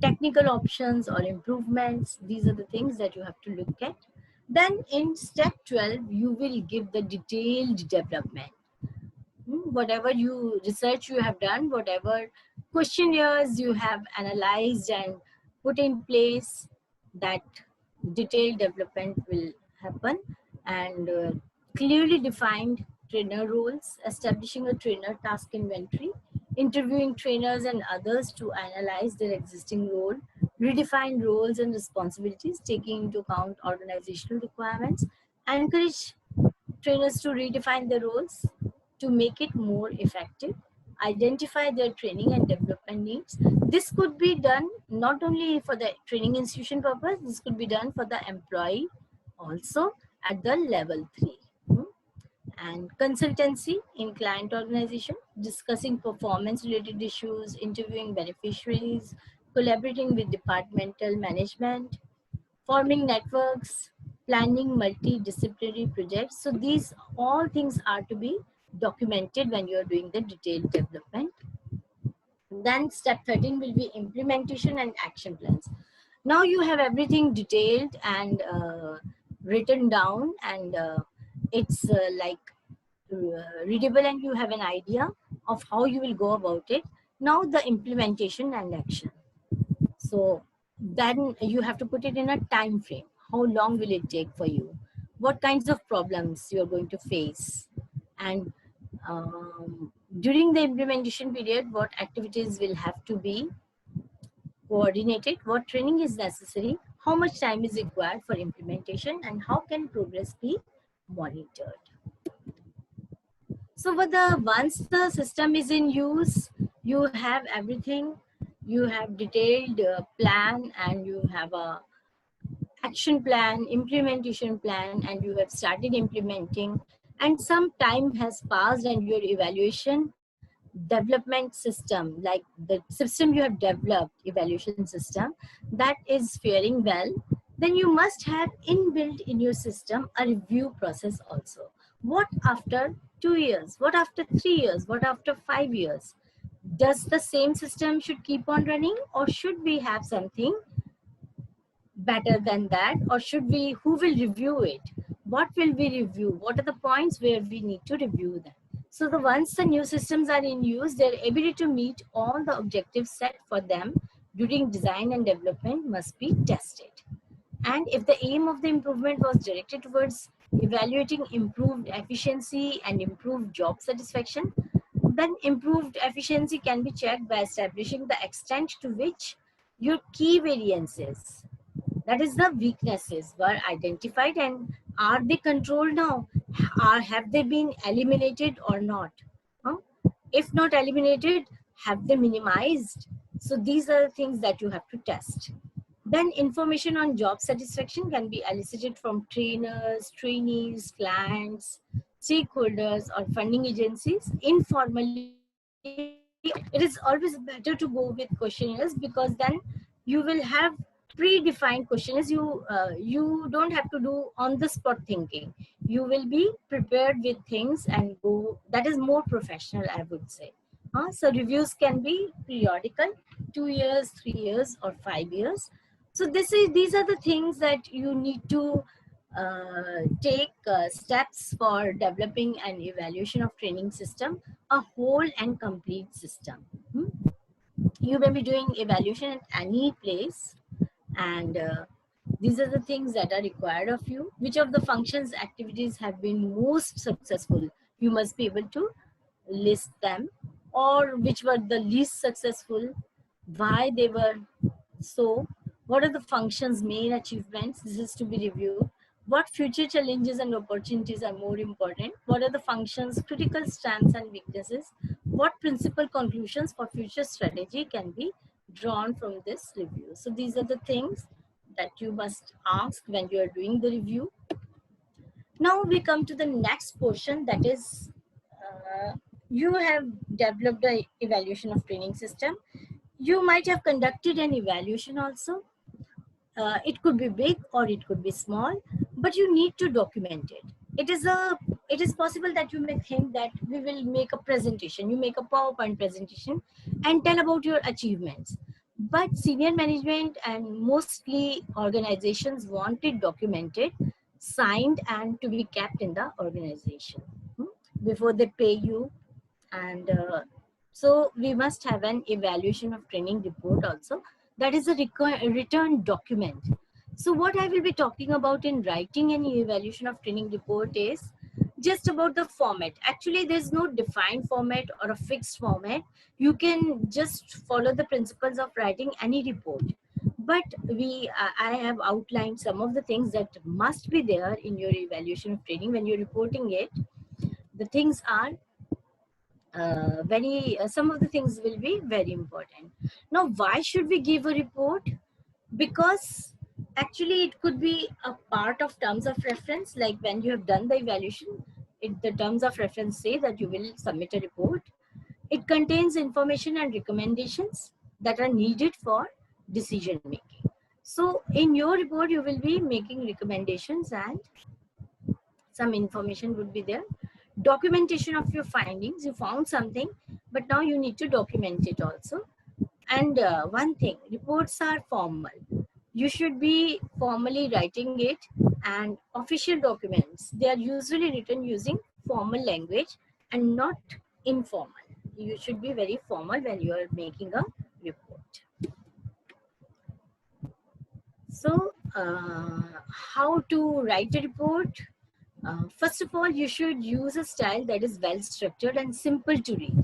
Technical options or improvements, these are the things that you have to look at. Then in step 12, you will give the detailed development. Whatever you research you have done, whatever questionnaires you have analyzed and put in place, that detailed development will happen. And clearly defined trainer roles, establishing a trainer task inventory, interviewing trainers and others to analyze their existing role, redefine roles and responsibilities, taking into account organizational requirements, encourage trainers to redefine their roles to make it more effective, identify their training and development needs. This could be done not only for the training institution purpose, this could be done for the employee also at the level 3. And consultancy in client organization, discussing performance related issues, interviewing beneficiaries, collaborating with departmental management, forming networks, planning multidisciplinary projects. So these all things are to be documented when you are doing the detailed development. Then step 13 will be implementation and action plans. Now you have everything detailed and written down, and it's readable, and you have an idea of how you will go about it. Now the implementation and action. So then you have to put it in a time frame. How long will it take for you? What kinds of problems you are going to face? And during the implementation period, what activities will have to be coordinated? What training is necessary? How much time is required for implementation? And how can progress be monitored? So once the system is in use, you have everything. You have detailed plan, and you have a action plan, implementation plan, and you have started implementing, and some time has passed, and your evaluation development system, like the system you have developed, evaluation system, that is faring well, then you must have inbuilt in your system a review process also. What after 2 years? What after 3 years? What after 5 years? Does the same system should keep on running, or should we have something better than that? Or should we, who will review it? What will we review? What are the points where we need to review them? So once the new systems are in use, their ability to meet all the objectives set for them during design and development must be tested. And if the aim of the improvement was directed towards evaluating improved efficiency and improved job satisfaction, then improved efficiency can be checked by establishing the extent to which your key variances, that is the weaknesses, were identified, and are they controlled now? Have they been eliminated or not? If not eliminated, have they minimized? So these are the things that you have to test. Then information on job satisfaction can be elicited from trainers, trainees, clients, stakeholders, or funding agencies informally. It is always better to go with questionnaires, because then you will have predefined question is you don't have to do on the spot thinking. You will be prepared with things and go. That is more professional, I would say. So reviews can be periodical, 2 years, 3 years, or 5 years. So these are the things that you need to take steps for developing an evaluation of training system, a whole and complete system. You may be doing evaluation at any place, and these are the things that are required of you. Which of the functions activities have been most successful, you must be able to list them, or which were the least successful, why they were so, what are the functions main achievements, this is to be reviewed. What future challenges and opportunities are more important, what are the functions critical strengths and weaknesses, what principal conclusions for future strategy can be drawn from this review. So these are the things that you must ask when you are doing the review. Now we come to the next portion, that is you have developed the evaluation of training system. You might have conducted an evaluation also. It could be big or it could be small, but you need to document it. It is possible that you may think that we will make a presentation, you make a PowerPoint presentation and tell about your achievements. But senior management and mostly organizations want it documented, signed, and to be kept in the organization before they pay you. And so we must have an evaluation of training report also. That is a return document. So what I will be talking about in writing any evaluation of training report is just about the format. Actually, there's no defined format or a fixed format. You can just follow the principles of writing any report. But I have outlined some of the things that must be there in your evaluation of training when you're reporting it. The things are some of the things will be very important. Now, why should we give a report? Because actually it could be a part of terms of reference. Like when you have done the evaluation, the terms of reference say that you will submit a report. It contains information and recommendations that are needed for decision making. So in your report, you will be making recommendations and some information would be there. Documentation of your findings. You found something, but now you need to document it also. And one thing, reports are formal. You should be formally writing it, and official documents, they are usually written using formal language and not informal. You should be very formal when you are making a report. So how to write a report? First of all, you should use a style that is well structured and simple to read.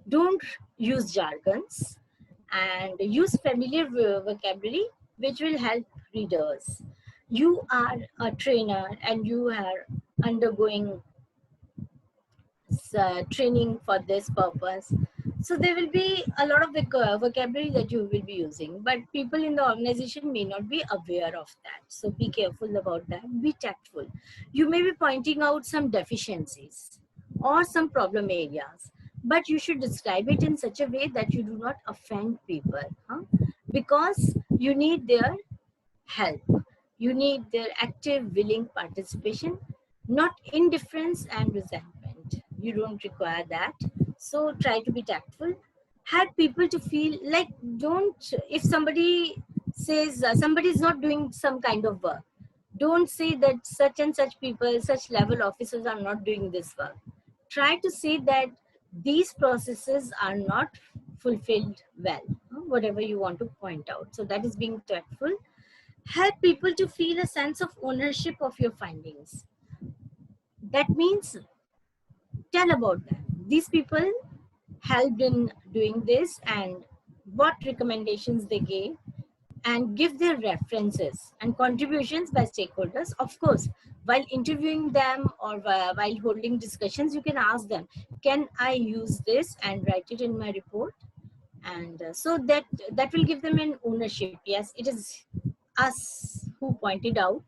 Don't use jargons, and use familiar vocabulary which will help readers. You are a trainer and you are undergoing training for this purpose. So there will be a lot of vocabulary that you will be using, but people in the organization may not be aware of that. So be careful about that. Be tactful. You may be pointing out some deficiencies or some problem areas, but you should describe it in such a way that you do not offend people, because you need their help. You need their active, willing participation, not indifference and resentment. You don't require that. So try to be tactful. Help people to feel like, if somebody says somebody is not doing some kind of work, don't say that such and such people, such level officers are not doing this work. Try to say that these processes are not fulfilled well, whatever you want to point out. So that is being tactful. Help people to feel a sense of ownership of your findings. That means tell about them. These people helped in doing this and what recommendations they gave, and give their references and contributions by stakeholders. Of course, while interviewing them or while holding discussions, you can ask them, can I use this and write it in my report? And so that will give them an ownership. Yes, it is us who pointed out.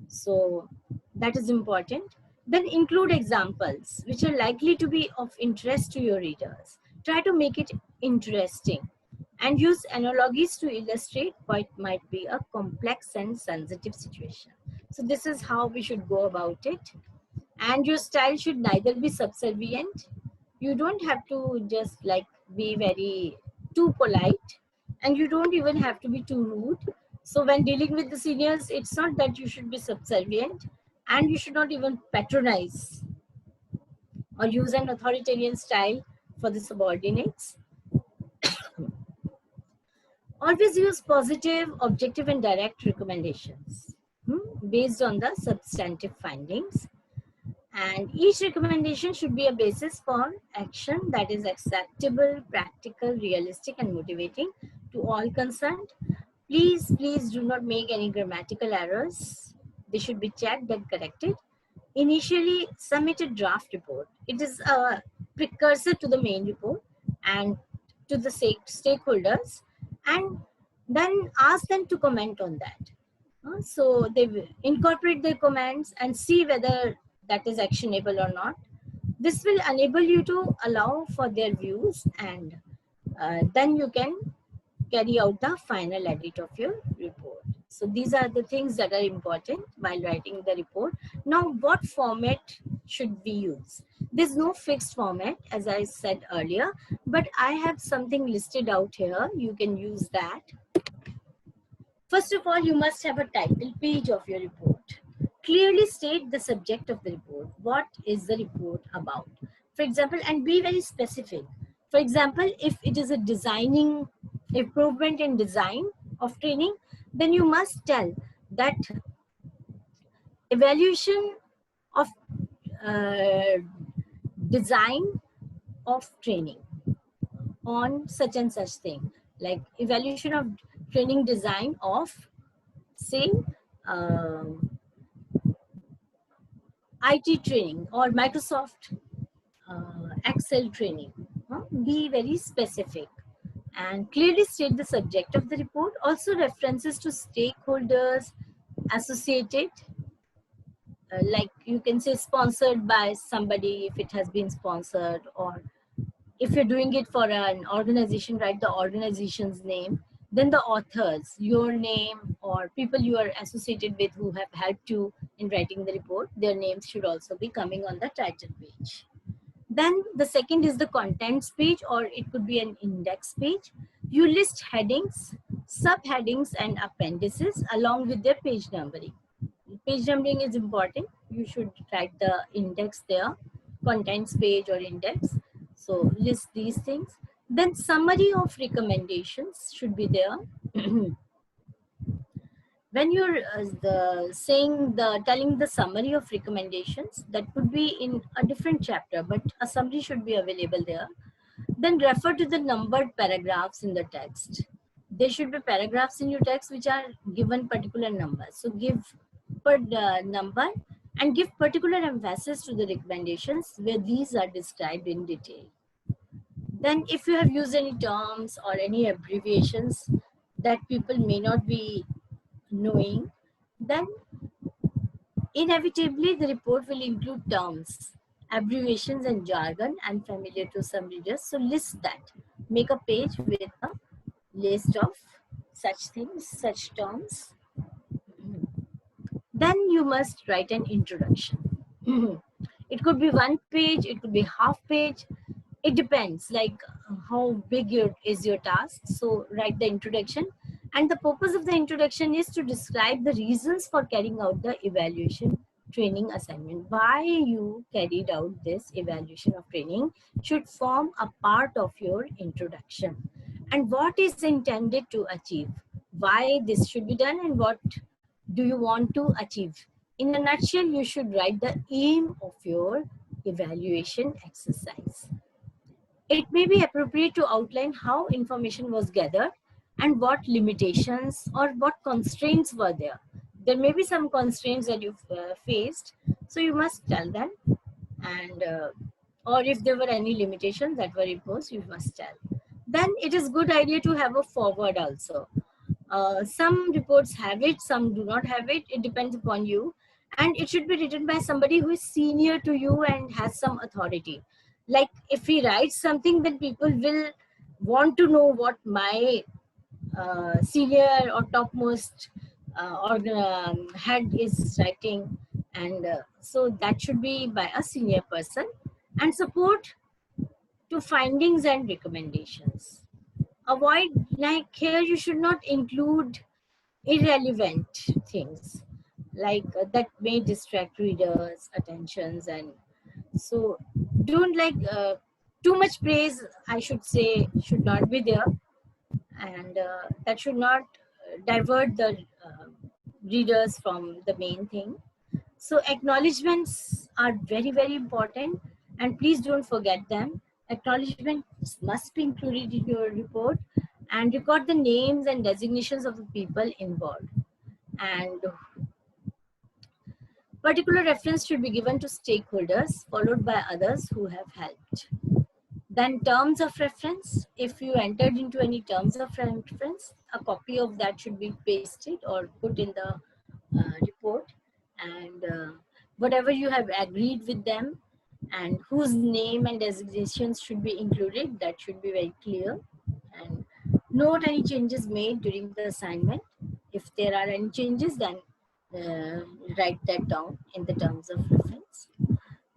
So that is important. Then include examples which are likely to be of interest to your readers. Try to make it interesting. and use analogies to illustrate what might be a complex and sensitive situation. So this is how we should go about it. And your style should neither be subservient. You don't have to just like be very too polite, and you don't even have to be too rude. So when dealing with the seniors, it's not that you should be subservient, and you should not even patronize or use an authoritarian style for the subordinates. Always use positive, objective, and direct recommendations based on the substantive findings. And each recommendation should be a basis for action that is acceptable, practical, realistic, and motivating to all concerned. Please, please do not make any grammatical errors. They should be checked and corrected. Initially, submit a draft report. It is a precursor to the main report and to the stakeholders, and then ask them to comment on that. So they will incorporate their comments and see whether that is actionable or not. This will enable you to allow for their views, and then you can carry out the final edit of your report. So these are the things that are important while writing the report. Now, what format should we use? There's no fixed format, as I said earlier, but I have something listed out here. You can use that. First of all, you must have a title page of your report. Clearly state the subject of the report. What is the report about? For example, and be very specific. For example, if it is a designing improvement in design of training, then you must tell that evaluation of design of training on such and such thing, like evaluation of training design of, say, IT training or Microsoft Excel training. Be very specific and clearly state the subject of the report. Also references to stakeholders associated, like you can say sponsored by somebody if it has been sponsored, or if you're doing it for an organization, write the organization's name. Then the authors, your name, or people you are associated with who have helped you in writing the report, their names should also be coming on the title page. Then the second is the contents page, or it could be an index page. You list headings, subheadings, and appendices along with their page numbering. Page numbering is important. You should write the index there, contents page or index. So list these things. Then summary of recommendations should be there. When you're telling the summary of recommendations, that could be in a different chapter, but a summary should be available there. Then refer to the numbered paragraphs in the text. There should be paragraphs in your text which are given particular numbers. So give per number and give particular emphasis to the recommendations where these are described in detail. Then if you have used any terms or any abbreviations that people may not be knowing, then inevitably the report will include terms, abbreviations, and jargon unfamiliar to some readers. So list that. Make a page with a list of such things, such terms. Then you must write an introduction. It could be 1 page, it could be half page. It depends, like how big is your task. So write the introduction. And the purpose of the introduction is to describe the reasons for carrying out the evaluation training assignment. Why you carried out this evaluation of training should form a part of your introduction. And what is intended to achieve? Why this should be done and what do you want to achieve? In a nutshell, you should write the aim of your evaluation exercise. It may be appropriate to outline how information was gathered and what limitations or what constraints were there. There may be some constraints that you've faced, so you must tell them. And or if there were any limitations that were imposed, you must tell. Then it is good idea to have a forward also. Some reports have it, some do not have it. It depends upon you. And it should be written by somebody who is senior to you and has some authority. Like if he writes something, then people will want to know what my senior or topmost head is writing, and so that should be by a senior person. And support to findings and recommendations. Avoid, like here you should not include irrelevant things like that may distract readers attentions, and so don't like too much praise, I should say, should not be there, and that should not divert the readers from the main thing. So acknowledgements are very, very important, and please don't forget them. Acknowledgements must be included in your report, and record the names and designations of the people involved. And particular reference should be given to stakeholders, followed by others who have helped. Then terms of reference, if you entered into any terms of reference, a copy of that should be pasted or put in the report, and whatever you have agreed with them and whose name and designations should be included, that should be very clear. And note any changes made during the assignment. If there are any changes, then write that down in the terms of reference.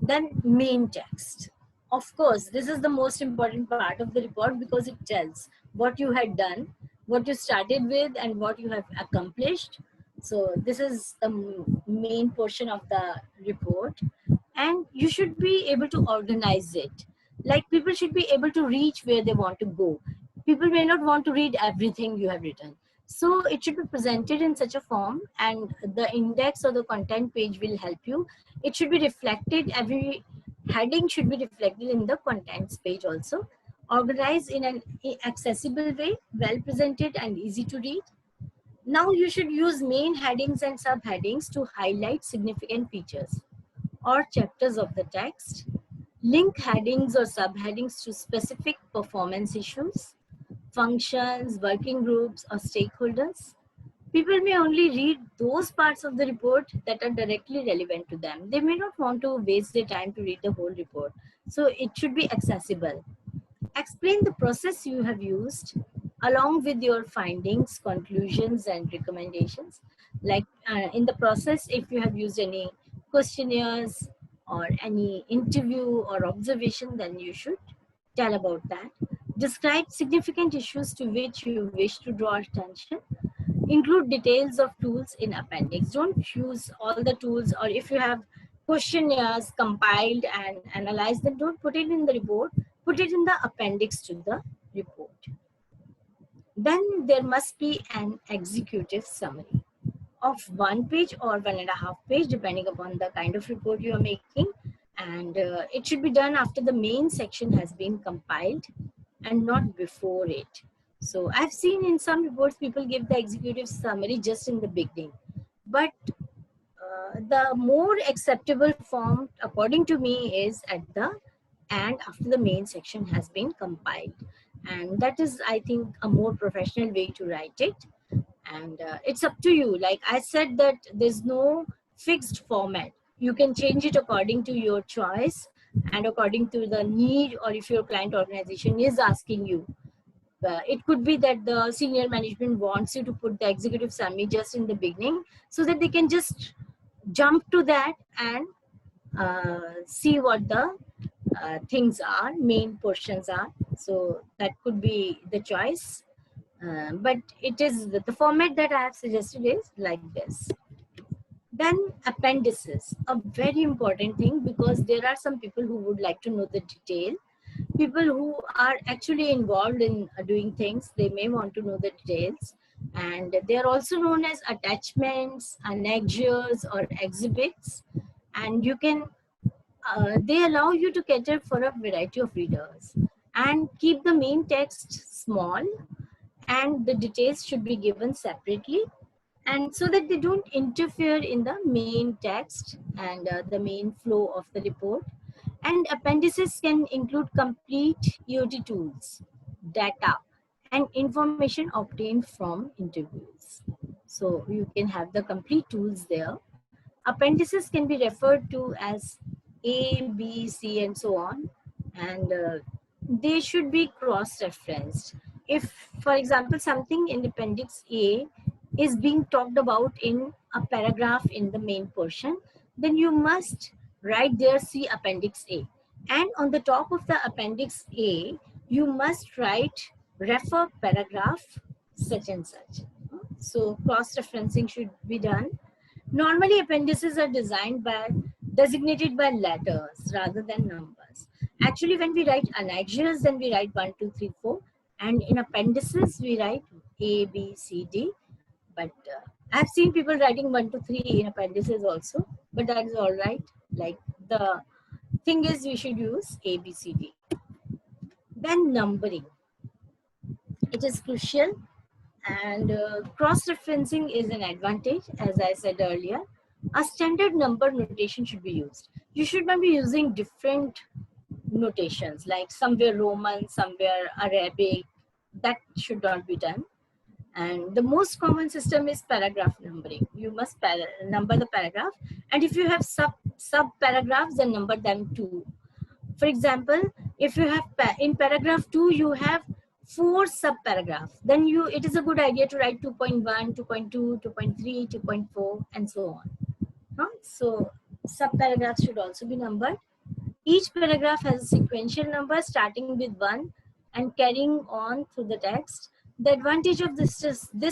Then main text. Of course, this is the most important part of the report because it tells what you had done, what you started with, and what you have accomplished. So this is the main portion of the report, and you should be able to organize it. Like people should be able to reach where they want to go. People may not want to read everything you have written. So it should be presented in such a form, and the index or the content page will help you. It should be reflected, every heading should be reflected in the contents page also. Organized in an accessible way, well presented and easy to read. Now you should use main headings and subheadings to highlight significant features or chapters of the text. Link headings or subheadings to specific performance issues, functions, working groups, or stakeholders. People may only read those parts of the report that are directly relevant to them. They may not want to waste their time to read the whole report. So it should be accessible. Explain the process you have used along with your findings, conclusions, and recommendations. Like in the process, if you have used any questionnaires or any interview or observation, then you should tell about that. Describe significant issues to which you wish to draw attention. Include details of tools in appendix. Don't use all the tools, or if you have questionnaires compiled and analyzed, then don't put it in the report, put it in the appendix to the report. Then there must be an executive summary of 1 page or 1.5 page, depending upon the kind of report you are making. And it should be done after the main section has been compiled and not before it. So I've seen in some reports, people give the executive summary just in the beginning. But the more acceptable form, according to me, is at the end after the main section has been compiled. And that is, I think, a more professional way to write it. And it's up to you. Like I said, that there's no fixed format. You can change it according to your choice and according to the need, or if your client organization is asking you. It could be that the senior management wants you to put the executive summary just in the beginning so that they can just jump to that and see what the things are, main portions are. So that could be the choice. But it is the format that I have suggested is like this. Then appendices, a very important thing, because there are some people who would like to know the detail. People who are actually involved in doing things, they may want to know the details. And they are also known as attachments, annexures, or exhibits. And you can, they allow you to cater for a variety of readers and keep the main text small, and the details should be given separately, and so that they don't interfere in the main text and the main flow of the report. And appendices can include complete EOT tools, data, and information obtained from interviews. So you can have the complete tools there. Appendices can be referred to as A, B, C, and so on. And they should be cross-referenced. If, for example, something in Appendix A is being talked about in a paragraph in the main portion, then you must write there see Appendix A. And on the top of the Appendix A, you must write refer paragraph such and such. So cross-referencing should be done. Normally, appendices are designated by letters rather than numbers. Actually, when we write annexures, then we write 1, 2, 3, 4. And in appendices, we write A, B, C, D. But I've seen people writing 1, 2, 3 in appendices also. But that is all right. Like the thing is, we should use A, B, C, D. Then numbering. It is crucial. And cross-referencing is an advantage, as I said earlier. A standard number notation should be used. You should not be using different notations, like somewhere Roman, somewhere Arabic. That should not be done. And the most common system is paragraph numbering. You must number the paragraph. And if you have sub-paragraphs, then number them too. For example, if you have in paragraph 2, you have 4 sub-paragraphs, then it is a good idea to write 2.1, 2.2, 2.3, 2.4, and so on. So sub-paragraphs should also be numbered. Each paragraph has a sequential number starting with 1 and carrying on through the text. The advantage of this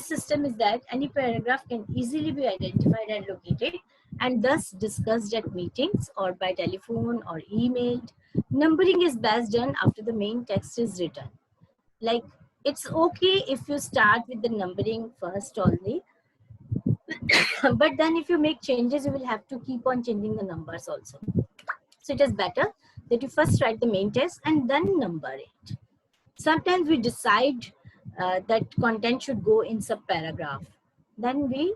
system is that any paragraph can easily be identified and located, and thus discussed at meetings or by telephone or emailed. Numbering is best done after the main text is written. Like, it's okay if you start with the numbering first only, but then if you make changes, you will have to keep on changing the numbers also. So it is better that you first write the main text and then number it. Sometimes we decide that content should go in sub-paragraph. Then we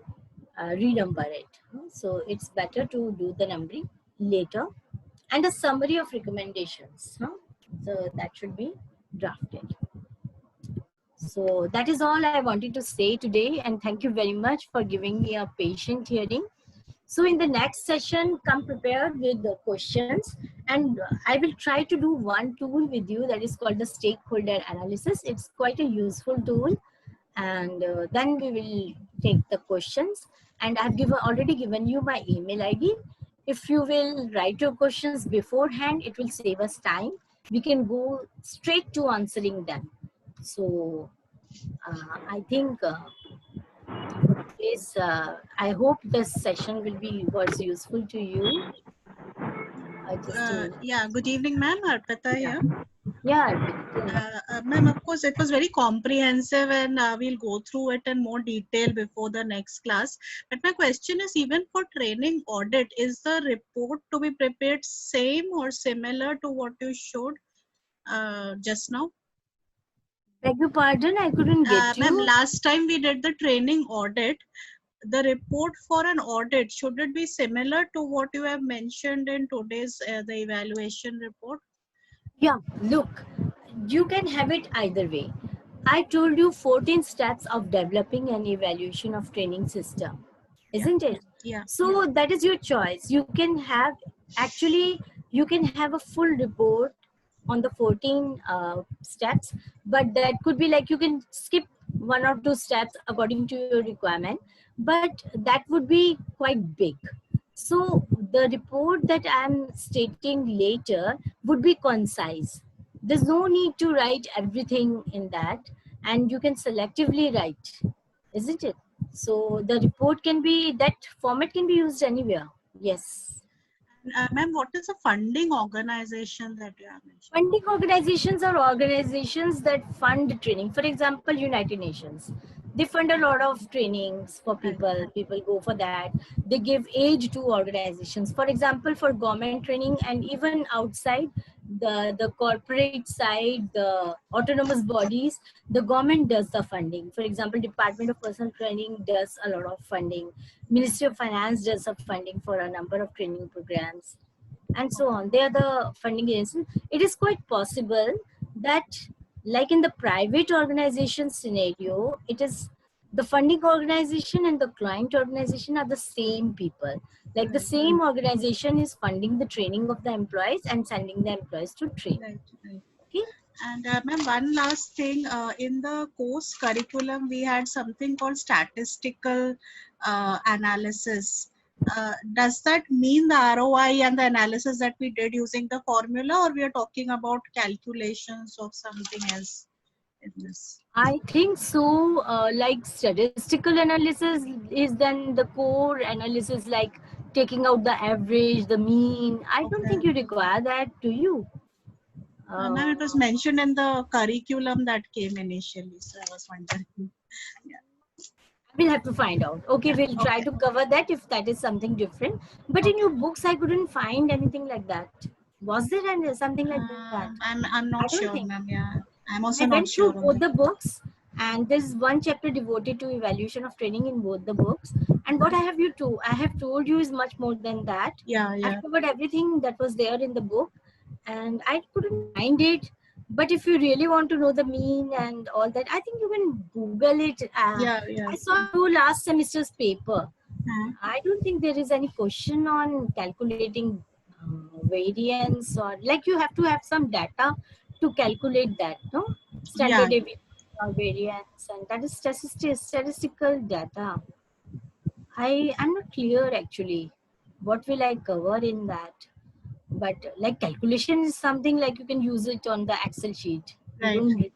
renumber it. So it's better to do the numbering later. And a summary of recommendations. So that should be drafted. So that is all I wanted to say today. And thank you very much for giving me a patient hearing. So in the next session, come prepared with the questions, and I will try to do one tool with you that is called the stakeholder analysis. It's quite a useful tool, and then we will take the questions. And I've already given you my email ID. If you will write your questions beforehand, it will save us time. We can go straight to answering them. So I think I hope this session was useful to you. Yeah, good evening, ma'am. Arpita here. Yeah. Ma'am, of course, it was very comprehensive, and we'll go through it in more detail before the next class. But my question is, even for training audit, is the report to be prepared same or similar to what you showed just now? Beg your pardon, I couldn't get you. Ma'am, last time we did the training audit, the report for an audit, should it be similar to what you have mentioned in today's the evaluation report? Yeah, look, you can have it either way. I told you 14 steps of developing an evaluation of training system, isn't it? Yeah. So that is your choice. You can have, actually, you can have a full report on the 14 steps, but that could be like you can skip 1 or 2 steps according to your requirement, but that would be quite big. So the report that I'm stating later would be concise. There's no need to write everything in that, and you can selectively write, isn't it? So the report can be, that format can be used anywhere. Yes. Ma'am, what is a funding organization that you have mentioned? Funding organizations are organizations that fund training. For example, United Nations. They fund a lot of trainings for people. People go for that. They give aid to organizations. For example, for government training and even outside the corporate side, the autonomous bodies, the government does the funding. For example, Department of Personal Training does a lot of funding. Ministry of Finance does some funding for a number of training programs, and so on. They are the funding agencies. It is quite possible that, like in the private organization scenario, it is the funding organization and the client organization are the same people. Like the same organization is funding the training of the employees and sending the employees to train. Right. Okay. And ma'am, one last thing, in the course curriculum, we had something called statistical analysis. Does that mean the ROI and the analysis that we did using the formula, or we are talking about calculations of something else in this? I think so. Like statistical analysis is then the core analysis, like taking out the average, the mean. I don't Okay. think you require that, do you? Ma'am, it was mentioned in the curriculum that came initially, so I was wondering. We'll have to find out. Okay, Yeah, we'll try okay. to cover that if that is something different. But in Okay. your books, I couldn't find anything like that. Was there something like that? I'm I not don't sure, think. ma'am. Yeah, I'm I also not went sure through on both that. the books, and there's one chapter devoted to evaluation of training in both the books. And what I have told you is much more than that. Yeah, yeah. I've covered everything that was there in the book, and I couldn't find it. But if you really want to know the mean and all that, I think you can Google it. Yeah, yeah. I saw your last semester's paper. Hmm. I don't think there is any question on calculating variance, or like you have to have some data to calculate that, no? Yeah, Standard deviation or variance, and that is statistical data. I'm not clear actually. What will I cover in that? But like calculation is something like you can use it on the Excel sheet. You right. don't really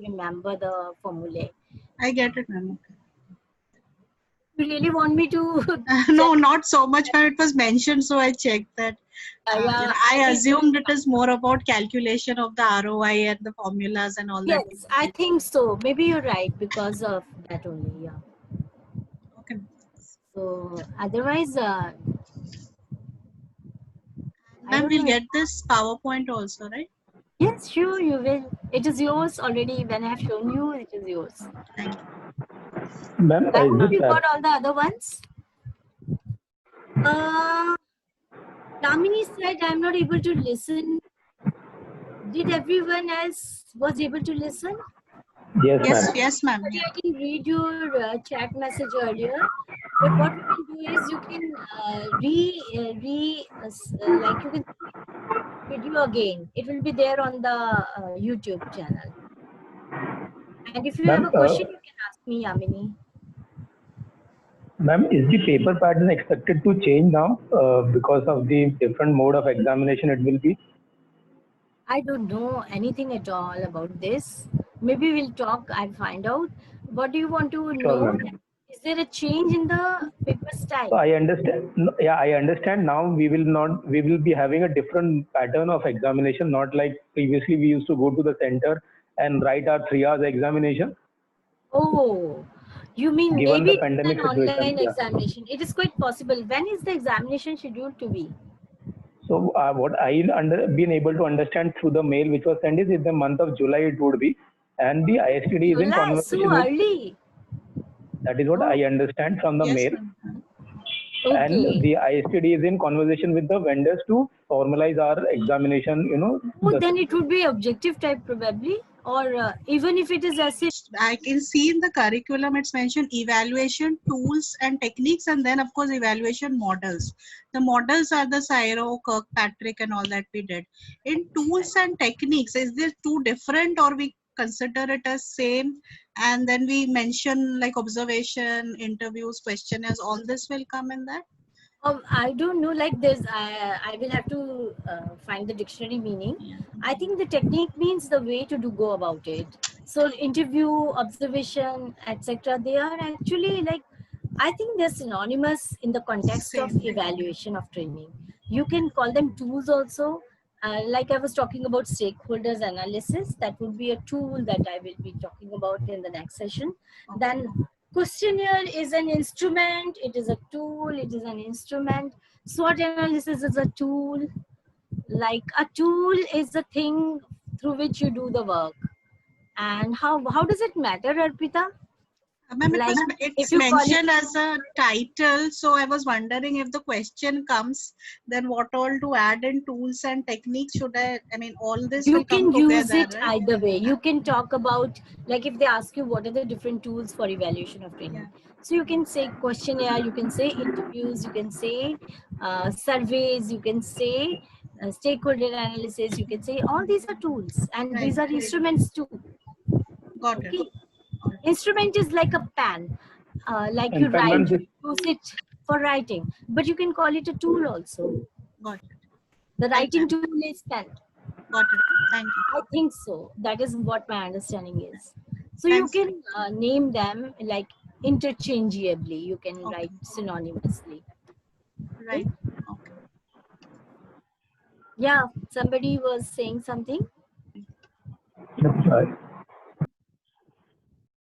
remember the formulae. I get it, ma'am. You really want me to No, check? not so much, but it was mentioned, so I checked that. Yeah, I I assumed it is more about calculation of the ROI and the formulas and all that. yes, I think so. Maybe you're right because of that only. Yeah. Okay. So otherwise, I Ma'am, don't we'll know. get this PowerPoint also, right? Yes, sure, you will. It is yours already. When I have shown you, it is yours. Thank you. Ma'am, I is hope you this got all the other ones. Damini said, I'm not able to listen. Did everyone else was able to listen? yes, Yes, ma'am. yes, ma'am. Sorry, Yeah. I didn't read your chat message earlier. But what you can do is you can like you can video again. It will be there on the YouTube channel. And if you have Ma'am, a question, you can ask me, Yamini. ma'am, is the paper pattern expected to change now because of the different mode of examination it will be? I don't know anything at all about this. Maybe we'll talk. I'll find out. What do you want to Sure, know? ma'am. Is there a change in the paper So style? I understand. Yeah, I understand. Now we will not. We will be having a different pattern of examination. Not like previously we used to go to the center and write our 3 hours examination. Oh, you mean Given maybe the it's an pandemic situation, online yeah. examination? It is quite possible. When is the examination scheduled to be? So what I been able to understand through the mail which was sent is in the month of July it would be, and the ISTD is in July, so conversation with. early. That is what Oh, I understand from the Yes, mail, ma'am. and okay. the ISTD is in conversation with the vendors to formalize our examination. Oh, then it would be objective type probably, or even if it is essay. I can see in the curriculum it's mentioned evaluation tools and techniques, and then of course evaluation models. The models are the Cyro, Kirkpatrick, and all that we did. In tools and techniques, is there two different, or we consider it as same? And then we mention like observation, interviews, questionnaires. All this will come in that. I don't know. Like this, I will have to find the dictionary meaning. Yeah. I think the technique means the way to do go about it. So interview, observation, etc. They are actually like, I think they're synonymous in the context of Same thing. evaluation of training. You can call them tools also. Like I was talking about stakeholders analysis, that would be a tool that I will be talking about in the next session. Then questionnaire is an instrument, it is a tool, it is an instrument. SWOT analysis is a tool. Like a tool is the thing through which you do the work. And how does it matter, Arpita? Ma'am, Like it's if you call it, mentioned as a title, so I was wondering if the question comes, then what all to add in tools and techniques should I mean, all this you will come can use together, it right? either way. You can talk about, like if they ask you what are the different tools for evaluation of training, so you can say questionnaire, you can say interviews, you can say surveys, you can say stakeholder analysis, you can say all these are tools, and these are Right. instruments too. Got it. Okay, instrument is like a pen, like you In fact, write, ma'am, you this use it for writing, but you can call it a tool also. Got it. The Well writing done. tool is pen. Got it. Thank you. I think so. That is what my understanding is. So you Thanks. can name them like interchangeably. You can Okay. write synonymously. Right. Okay. Yeah, somebody was saying something. that's right.